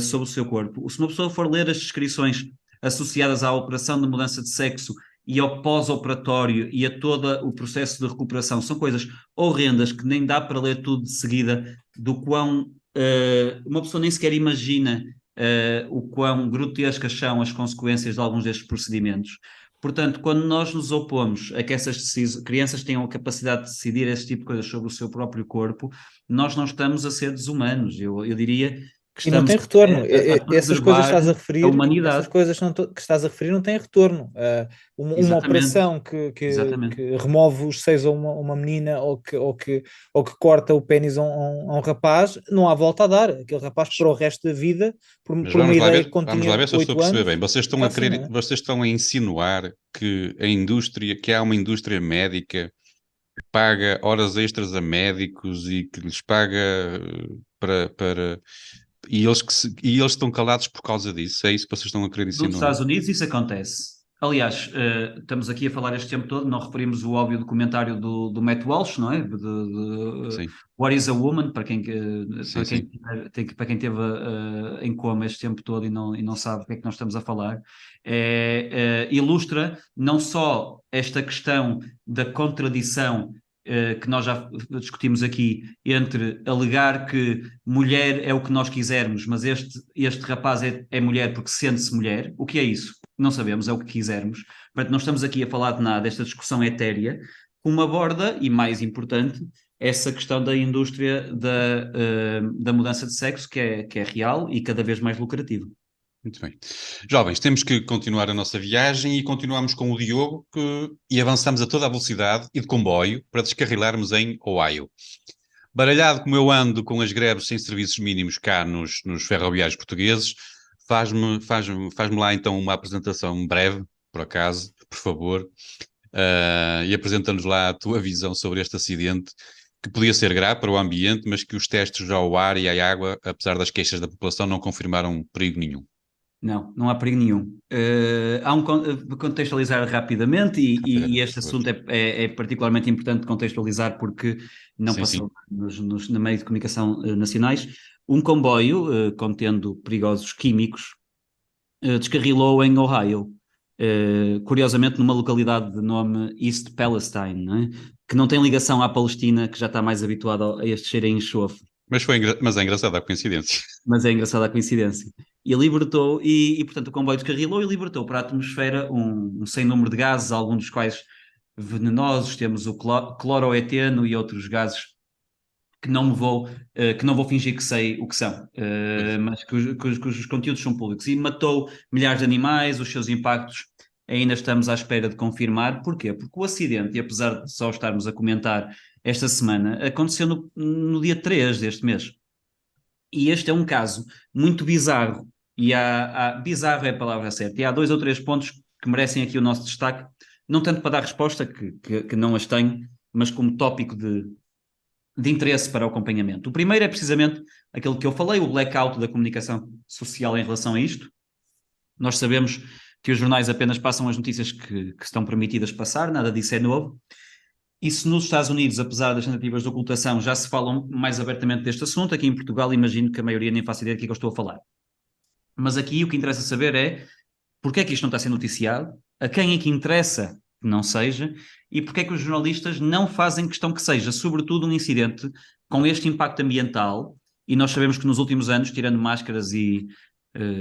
sobre o seu corpo. Se uma pessoa for ler as descrições associadas à operação de mudança de sexo e ao pós-operatório e a todo o processo de recuperação, são coisas horrendas que nem dá para ler tudo de seguida, do quão uma pessoa nem sequer imagina o quão grotescas são as consequências de alguns destes procedimentos. Portanto, quando nós nos opomos a que essas crianças tenham a capacidade de decidir esse tipo de coisas sobre o seu próprio corpo, nós não estamos a ser desumanos. Eu diria que E não estamos tem retorno. a Essas coisas que estás a referir, a humanidade. essas coisas que estás a referir não têm retorno. Uma operação que remove os seios a uma menina ou que corta o pénis a um rapaz, não há volta a dar. Aquele rapaz para o resto da vida, por uma ideia que continha vamos lá ver se eu estou a perceber bem. Vocês estão a insinuar que há uma indústria médica que paga horas extras a médicos e que lhes paga para... E eles estão calados por causa disso? É isso que vocês estão a querer insinuar? Nos Estados Unidos isso acontece. Aliás, estamos aqui a falar este tempo todo, não referimos o óbvio documentário do Matt Walsh, não é? What is a Woman, para quem esteve em coma este tempo todo e não sabe o que é que nós estamos a falar, ilustra não só esta questão da contradição que nós já discutimos aqui, entre alegar que mulher é o que nós quisermos, mas este rapaz é mulher porque sente-se mulher. O que é isso? Não sabemos, é o que quisermos. Portanto, não estamos aqui a falar de nada, esta discussão etérea, como aborda, e mais importante, essa questão da indústria da mudança de sexo, que é real e cada vez mais lucrativa. Muito bem. Jovens, temos que continuar a nossa viagem e continuamos com o Diogo e avançamos a toda a velocidade e de comboio para descarrilarmos em Ohio. Baralhado como eu ando com as greves sem serviços mínimos cá nos ferroviários portugueses, faz-me lá então uma apresentação breve, por acaso, por favor, e apresenta-nos lá a tua visão sobre este acidente, que podia ser grave para o ambiente, mas que os testes ao ar e à água, apesar das queixas da população, não confirmaram perigo nenhum. Não, não há perigo nenhum. Há contextualizar rapidamente e este assunto é particularmente importante contextualizar porque não passou na meio de comunicação nacionais. Um comboio contendo perigosos químicos descarrilou em Ohio, curiosamente numa localidade de nome East Palestine, não é? Que não tem ligação à Palestina, que já está mais habituada a este cheiro a enxofre. Mas é engraçada a coincidência. Mas é engraçada a coincidência. E libertou, portanto o comboio descarrilou e libertou para a atmosfera um sem número de gases, alguns dos quais venenosos, temos o cloroeteno e outros gases que não vou fingir que sei o que são, mas cujos conteúdos são públicos. E matou milhares de animais, os seus impactos ainda estamos à espera de confirmar. Porquê? Porque o acidente, e apesar de só estarmos a comentar esta semana, aconteceu no dia 3 deste mês. E este é um caso muito bizarro, e bizarro é a palavra certa, e há 2 ou 3 pontos que merecem aqui o nosso destaque, não tanto para dar resposta, que não as tenho, mas como tópico de interesse para o acompanhamento. O primeiro é precisamente aquele que eu falei, o blackout da comunicação social em relação a isto. Nós sabemos que os jornais apenas passam as notícias que estão permitidas passar, nada disso é novo. E se nos Estados Unidos, apesar das tentativas de ocultação, já se falam mais abertamente deste assunto, aqui em Portugal imagino que a maioria nem faça ideia do que é que eu estou a falar. Mas aqui o que interessa saber é porque é que isto não está a ser noticiado, a quem é que interessa que não seja, e porque é que os jornalistas não fazem questão que seja, sobretudo um incidente com este impacto ambiental, e nós sabemos que nos últimos anos, tirando máscaras e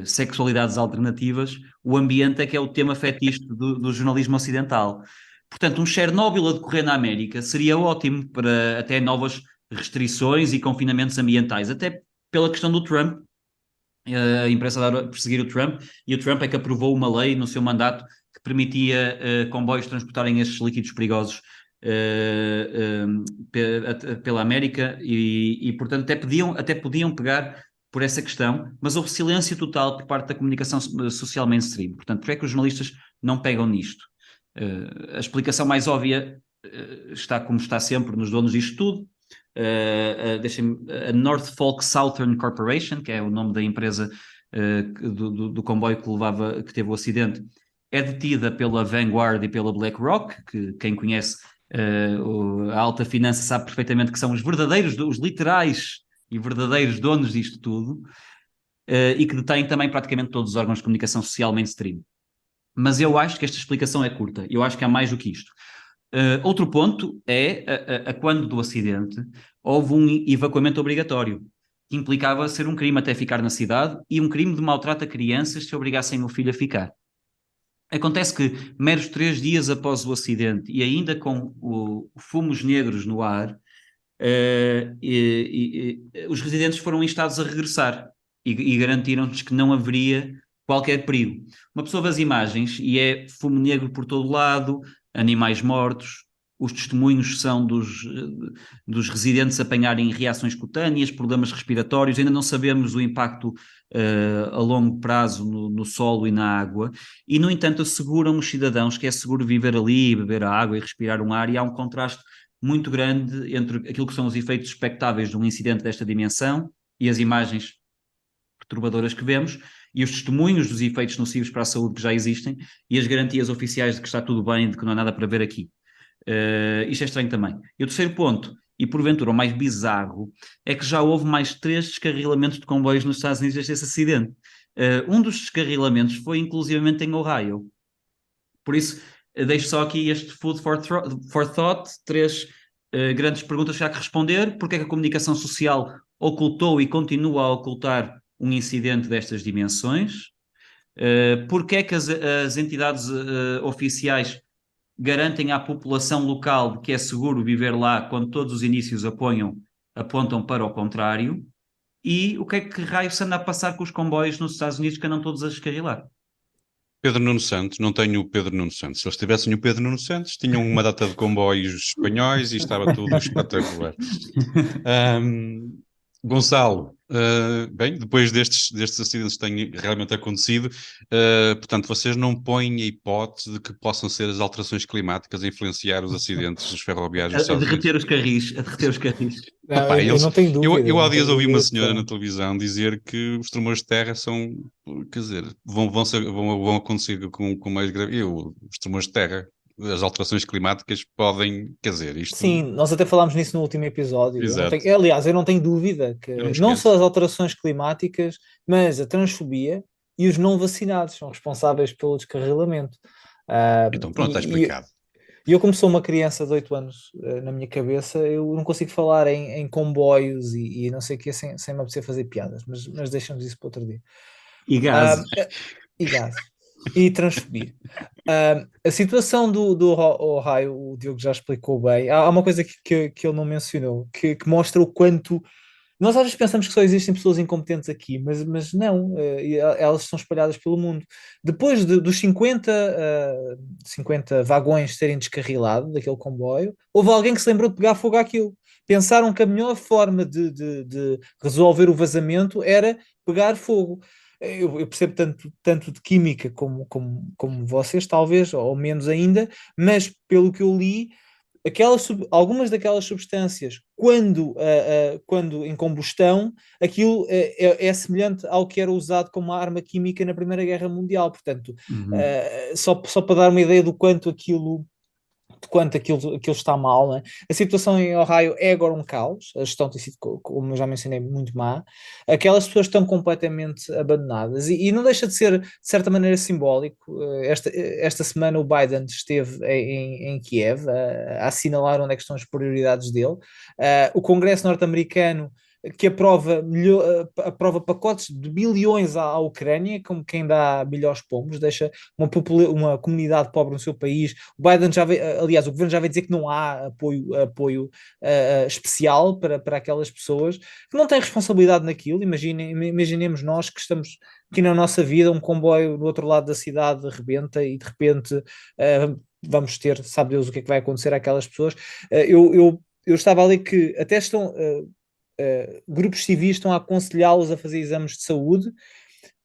sexualidades alternativas, o ambiente é que é o tema fetiche do jornalismo ocidental. Portanto, um Chernobyl a decorrer na América seria ótimo para até novas restrições e confinamentos ambientais, até pela questão do Trump, a imprensa a perseguir o Trump, e o Trump é que aprovou uma lei no seu mandato que permitia comboios transportarem estes líquidos perigosos pela América e portanto até podiam pegar por essa questão, mas houve silêncio total por parte da comunicação social mainstream. Portanto, por que é que os jornalistas não pegam nisto? A explicação mais óbvia está como está sempre nos donos disto tudo. A Norfolk Southern Corporation, que é o nome da empresa do comboio que teve o acidente, é detida pela Vanguard e pela BlackRock, que quem conhece a alta finança sabe perfeitamente que são os literais e verdadeiros donos disto tudo, e que detêm também praticamente todos os órgãos de comunicação social mainstream. Mas eu acho que esta explicação é curta, eu acho que há mais do que isto. Outro ponto é, a quando do acidente, houve um evacuamento obrigatório, que implicava ser um crime até ficar na cidade e um crime de maltrato a crianças se obrigassem o filho a ficar. Acontece que, meros 3 dias após o acidente e ainda com fumos negros no ar, os residentes foram instados a regressar e garantiram-nos que não haveria qualquer perigo. Uma pessoa vê as imagens e é fumo negro por todo lado, animais mortos, os testemunhos são dos residentes apanharem reações cutâneas, problemas respiratórios, ainda não sabemos o impacto a longo prazo no solo e na água, e no entanto asseguram os cidadãos que é seguro viver ali, beber a água e respirar um ar, e há um contraste muito grande entre aquilo que são os efeitos expectáveis de um incidente desta dimensão e as imagens perturbadoras que vemos, e os testemunhos dos efeitos nocivos para a saúde que já existem, e as garantias oficiais de que está tudo bem, de que não há nada para ver aqui. Isto é estranho também. E o terceiro ponto, e porventura o mais bizarro, é que já houve mais 3 descarrilamentos de comboios nos Estados Unidos desde esse acidente. Um dos descarrilamentos foi inclusivamente em Ohio. Por isso, deixo só aqui este food for thought, 3 grandes perguntas que há que responder. Porque é que a comunicação social ocultou e continua a ocultar um incidente destas dimensões? Porque é que as entidades oficiais garantem à população local de que é seguro viver lá quando todos os indícios apontam para o contrário? E o que é que raio se anda a passar com os comboios nos Estados Unidos que andam todos a descarrilar? Pedro Nuno Santos, não tenho o Pedro Nuno Santos. Se eles tivessem o Pedro Nuno Santos, tinham uma data de comboios espanhóis e estava tudo espetacular. Gonçalo, bem, depois destes acidentes que têm realmente acontecido, portanto, vocês não põem a hipótese de que possam ser as alterações climáticas a influenciar os acidentes dos ferroviários dos A Estados Unidos? derreter os carris, a derreter os carris. Não, Opa, eu não tenho dúvida. eu há não dias tenho ouvi uma dúvida senhora na que televisão dizer que os tremores de terra são, quer dizer, vão acontecer com mais grave. Os tremores de terra, as alterações climáticas podem, quer dizer, isto. sim, nós até falámos nisso no último episódio. Exato, Aliás, eu não tenho dúvida eu não que me não só esqueço. as alterações climáticas, mas a transfobia e os não vacinados são responsáveis pelo descarrilamento. Ah, Então, pronto, está e, explicado. e eu, como sou uma criança de 8 anos, na minha cabeça, eu não consigo falar em comboios e não sei o que sem me apetecer fazer piadas, mas deixamos isso para outro dia. E Ah, gases. e gases. E transfobia. A situação do Ohio, o Diogo já explicou bem. Há uma coisa que ele não mencionou, que mostra o quanto. Nós às vezes pensamos que só existem pessoas incompetentes aqui, mas não, elas são espalhadas pelo mundo. Depois dos 50 vagões serem descarrilados daquele comboio, houve alguém que se lembrou de pegar fogo àquilo. Pensaram que a melhor forma de resolver o vazamento era pegar fogo. Eu percebo tanto de química como vocês, talvez, ou menos ainda, mas pelo que eu li, algumas daquelas substâncias, quando em combustão, aquilo é semelhante ao que era usado como arma química na Primeira Guerra Mundial. Portanto, Uhum. só para dar uma ideia do quanto aquilo aquilo está mal, né? A situação em Ohio é agora um caos, a gestão tem sido, como eu já mencionei, muito má. Aquelas pessoas estão completamente abandonadas e não deixa de ser, de certa maneira, simbólico. Esta semana o Biden esteve em Kiev a assinalar onde é que estão as prioridades dele. O Congresso norte-americano que aprova pacotes de bilhões à Ucrânia, como quem dá milhões pomos, deixa uma comunidade pobre no seu país. O Biden aliás, o governo já vai dizer que não há apoio especial para aquelas pessoas que não têm responsabilidade naquilo. Imaginemos nós que estamos aqui na nossa vida, um comboio do outro lado da cidade rebenta e de repente vamos ter, sabe Deus o que é que vai acontecer àquelas pessoas. Eu estava ali que até estão grupos civis estão a aconselhá-los a fazer exames de saúde,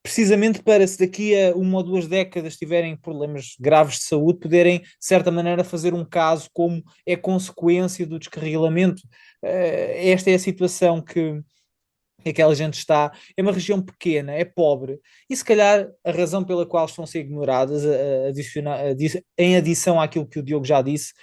precisamente para, se daqui a 1 ou 2 décadas tiverem problemas graves de saúde, poderem, de certa maneira, fazer um caso como é consequência do descarrilamento. Esta é a situação que aquela gente está. É uma região pequena, é pobre, e se calhar a razão pela qual estão a ser ignoradas, em adição àquilo que o Diogo já disse,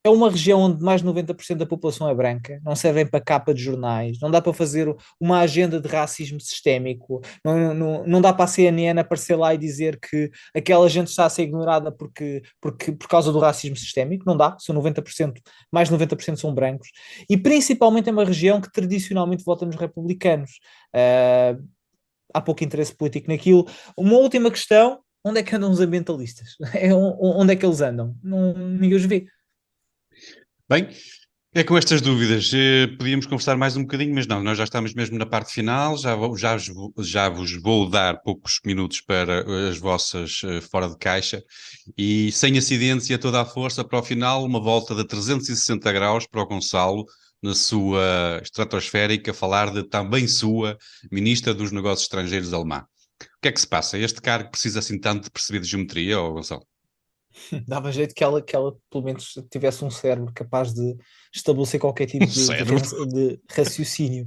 é uma região onde mais de 90% da população é branca, não servem para capa de jornais, não dá para fazer uma agenda de racismo sistémico, não dá para a CNN aparecer lá e dizer que aquela gente está a ser ignorada por causa do racismo sistémico, não dá, são 90%, mais de 90% são brancos, e principalmente é uma região que tradicionalmente vota nos republicanos. Há pouco interesse político naquilo. Uma última questão, onde é que andam os ambientalistas? Onde é que eles andam? Ninguém os vê. Bem, é com estas dúvidas. Podíamos conversar mais um bocadinho, mas não, nós já estamos mesmo na parte final. Já vos vou dar poucos minutos para as vossas fora de caixa. E sem acidentes e a toda a força, para o final, uma volta de 360 graus para o Gonçalo, na sua estratosférica, falar de também sua Ministra dos Negócios Estrangeiros alemã. O que é que se passa? Este cargo precisa assim tanto de perceber de geometria, ou Gonçalo? Dava jeito que ela pelo menos tivesse um cérebro capaz de estabelecer qualquer tipo Cérebro. de raciocínio.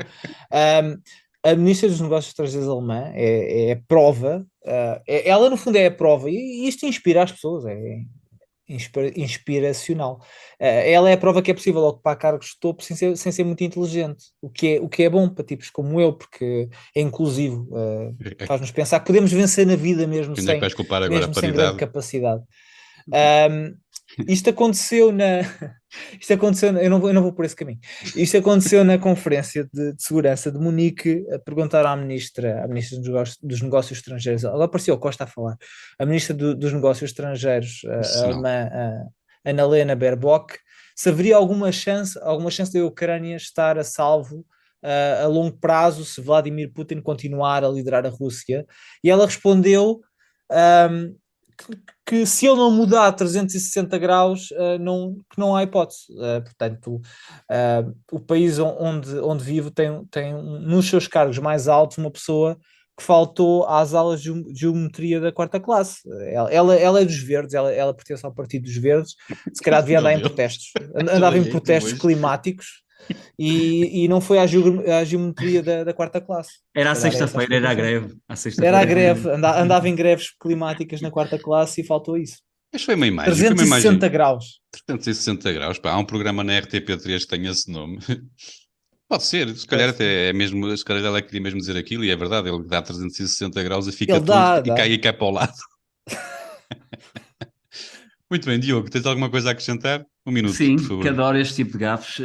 Um, a Ministra dos Negócios Estrangeiros alemã é a prova, ela no fundo é a prova, e isto inspira as pessoas, é inspiracional. Ela é a prova que é possível ocupar cargos de topo sem ser muito inteligente, o que é bom para tipos como eu, porque é inclusivo, faz-nos pensar que podemos vencer na vida mesmo Onde é que sem, vais culpar agora a mesmo sem grande paridade? capacidade. Um, isto aconteceu na. Isto aconteceu. Eu não vou por esse caminho. Isto aconteceu na Conferência de Segurança de Munique. A perguntar à ministra dos Negócios Estrangeiros. Agora apareceu Costa a falar. A ministra dos Negócios Estrangeiros, a Isso não. alemã, a Annalena Baerbock, se haveria alguma chance da Ucrânia estar a salvo a longo prazo se Vladimir Putin continuar a liderar a Rússia. E ela respondeu um, que se ele não mudar 360 graus, que não há hipótese. Portanto, o país onde vivo tem nos seus cargos mais altos uma pessoa que faltou às aulas de geometria da quarta classe. Ela é dos Verdes, ela pertence ao Partido dos Verdes, se calhar devia andar Meu em Deus. protestos. Andava em Que protestos nojo. climáticos e não foi à geometria da quarta classe. Era à Se calhar é essa a sexta-feira, era a explicação. greve. À Era a sexta-feira era a greve, greve. andava em greves climáticas na quarta classe e faltou isso. Mas foi uma imagem, 360 graus. 360 graus. Pá, há um programa na RTP3 que tem esse nome. Pode ser, se calhar Pode ser. até é mesmo, se calhar ela queria mesmo dizer aquilo, e é verdade, ele dá 360 graus e fica Ele tonto dá, e dá. cai para o lado. Muito bem, Diogo, tens alguma coisa a acrescentar? Um minuto, por Sim, que favor. adoro este tipo de gafes.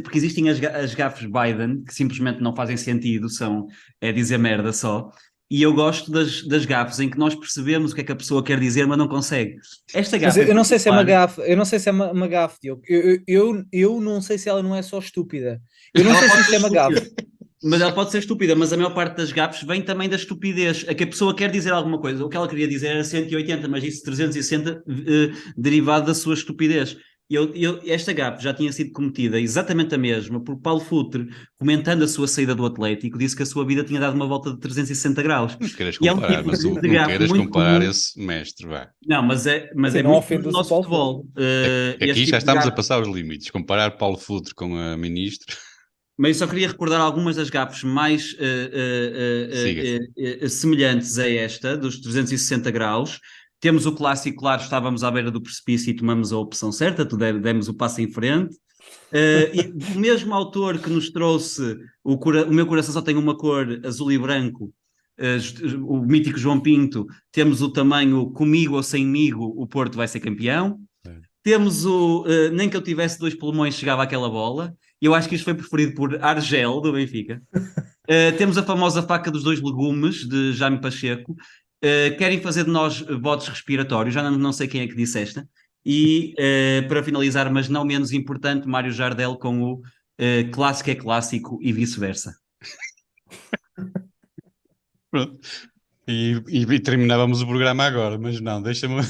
Porque existem as gafes Biden, que simplesmente não fazem sentido, é dizer merda só. E eu gosto das gafes em que nós percebemos o que é que a pessoa quer dizer, mas não consegue. Esta Mas gafa em eu não sei se é uma particular, gafe, eu não sei se é uma gafe, Diogo. Eu não sei se ela não é só estúpida. Eu não ela sei se pode isto ser é uma gafe. estúpida. Mas ela pode ser estúpida, mas a maior parte das gafes vem também da estupidez. A que a pessoa quer dizer alguma coisa. O que ela queria dizer era 180, mas disse 360, derivado da sua estupidez. Esta gafe já tinha sido cometida exatamente a mesma por Paulo Futre, comentando a sua saída do Atlético, disse que a sua vida tinha dado uma volta de 360 graus. Não queiras E é um comparar, tipo mas de não gafe queiras muito comparar comum. esse mestre, vá. Não, mas Sim, é não muito comum no ofendas o nosso Paulo Futre. futebol. Aqui Este já tipo de estamos a gafe. passar os limites. Comparar Paulo Futre com a ministra, Mas eu só queria recordar algumas das gafes mais siga. semelhantes a esta, dos 360 graus. Temos o clássico, claro, estávamos à beira do precipício e tomamos a opção certa, demos o passo em frente. E o mesmo autor que nos trouxe o Meu Coração Só Tem Uma Cor, azul e branco, o mítico João Pinto, temos o tamanho Comigo ou Semigo, o Porto vai ser campeão. Temos Nem que eu tivesse dois pulmões chegava àquela bola. Eu acho que isto foi preferido por Argel, do Benfica. Temos a famosa faca dos dois legumes, de Jaime Pacheco. Querem fazer de nós botes respiratórios, já não sei quem é que disse esta. E, para finalizar, mas não menos importante, Mário Jardel com o clássico é clássico e vice-versa. Pronto. E terminávamos o programa agora, mas não, deixa-me.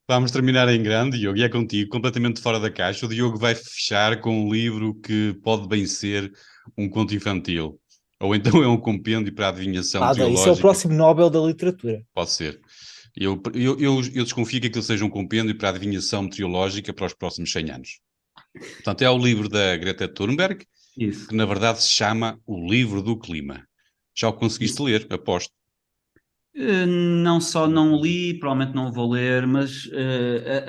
Vamos terminar em grande, Diogo, e é contigo, completamente fora da caixa. O Diogo vai fechar com um livro que pode bem ser um conto infantil. Ou então é um compêndio para a adivinhação Nada, isso é o teológica. próximo Nobel da literatura. Pode ser. Eu desconfio que aquilo seja um compêndio para a adivinhação meteorológica para os próximos 100 anos. Portanto, é o livro da Greta Thunberg, Isso. que na verdade se chama O Livro do Clima. Já o conseguiste ler, aposto. Não só não li, provavelmente não vou ler, mas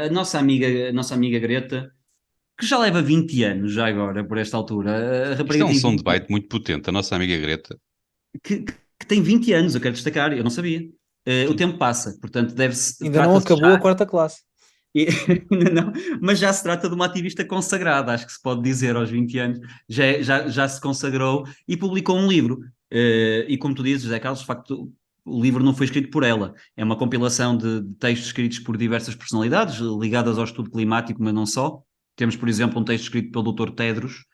a nossa amiga Greta, que já leva 20 anos já agora, por esta altura, a Isto é rapariga um tem som de 20, byte muito potente. A nossa amiga Greta. que tem 20 anos, eu quero destacar, eu não sabia. O tempo passa, portanto, Ainda não trata-se acabou a já, quarta classe. e- ainda não, mas já se trata de uma ativista consagrada, acho que se pode dizer, aos 20 anos, já se consagrou e publicou um livro. E como tu dizes, José Carlos, de facto, o livro não foi escrito por ela, é uma compilação de textos escritos por diversas personalidades ligadas ao estudo climático, mas não só. Temos, por exemplo, um texto escrito pelo Dr. Tedros,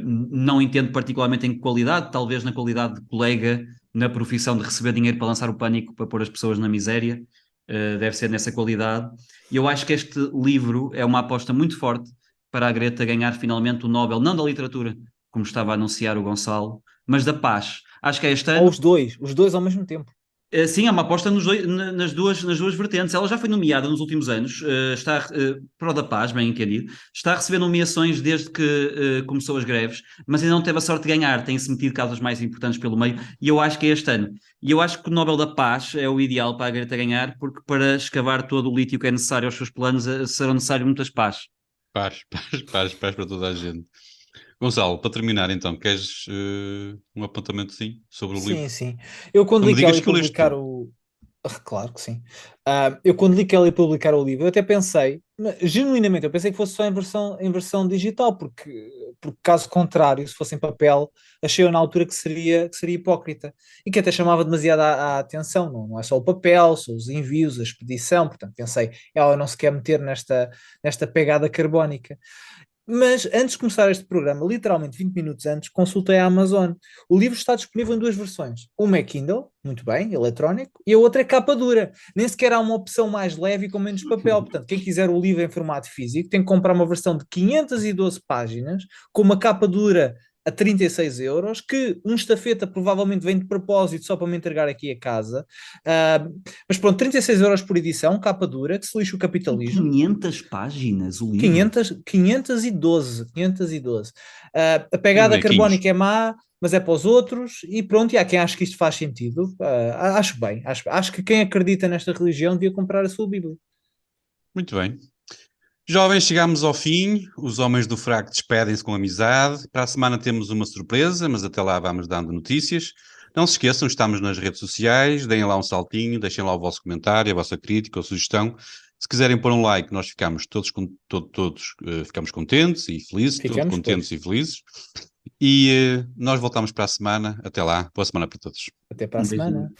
não entendo particularmente em que qualidade, talvez na qualidade de colega, na profissão de receber dinheiro para lançar o pânico, para pôr as pessoas na miséria, deve ser nessa qualidade. E eu acho que este livro é uma aposta muito forte para a Greta ganhar finalmente o Nobel, não da literatura, como estava a anunciar o Gonçalo, mas da paz. Acho que é este Ou ano. os dois ao mesmo tempo. Sim, é uma aposta nas duas vertentes. Ela já foi nomeada nos últimos anos, está pró da paz, bem entendido, está a receber nomeações desde que começou as greves, mas ainda não teve a sorte de ganhar, tem-se metido causas mais importantes pelo meio, e eu acho que é este ano. E eu acho que o Nobel da Paz é o ideal para a Greta ganhar, porque para escavar todo o lítio que é necessário aos seus planos, serão necessárias muitas paz. Paz, paz, paz, paz para toda a gente. Gonçalo, para terminar então, queres um apontamento sim sobre o livro? Sim, sim. Eu quando Não me li que ela digas ia que o leste publicar tu. o. Claro que sim. Eu quando li que ela ia publicar o livro, eu até pensei, genuinamente, eu pensei que fosse só em versão digital, porque caso contrário, se fosse em papel, achei eu na altura que seria hipócrita e que até chamava demasiado a atenção. Não é só o papel, são os envios, a expedição, portanto pensei, ela não se quer meter nesta pegada carbónica. Mas antes de começar este programa, literalmente 20 minutos antes, consultei a Amazon. O livro está disponível em duas versões. Uma é Kindle, muito bem, eletrónico, e a outra é capa dura. Nem sequer há uma opção mais leve e com menos papel. Portanto, quem quiser o livro em formato físico tem que comprar uma versão de 512 páginas, com uma capa dura a 36 euros, que um estafeta provavelmente vem de propósito só para me entregar aqui a casa. Mas pronto, 36 euros por edição, capa dura, que se lixa o capitalismo. 500 páginas o livro. 512. A pegada Bonequinhos. carbónica é má, mas é para os outros, e pronto, e há quem ache que isto faz sentido. Acho bem, acho que quem acredita nesta religião devia comprar a sua Bíblia. Muito bem. Jovens, chegamos ao fim. Os homens do fraco despedem-se com amizade. Para a semana temos uma surpresa, mas até lá vamos dando notícias. Não se esqueçam, estamos nas redes sociais. Deem lá um saltinho, deixem lá o vosso comentário, a vossa crítica ou sugestão. Se quiserem pôr um like, nós ficamos todos ficamos contentes e felizes. Ficamos todos contentes todos. e felizes. E nós voltamos para a semana. Até lá. Boa semana para todos. Até para a Um beijinho. semana.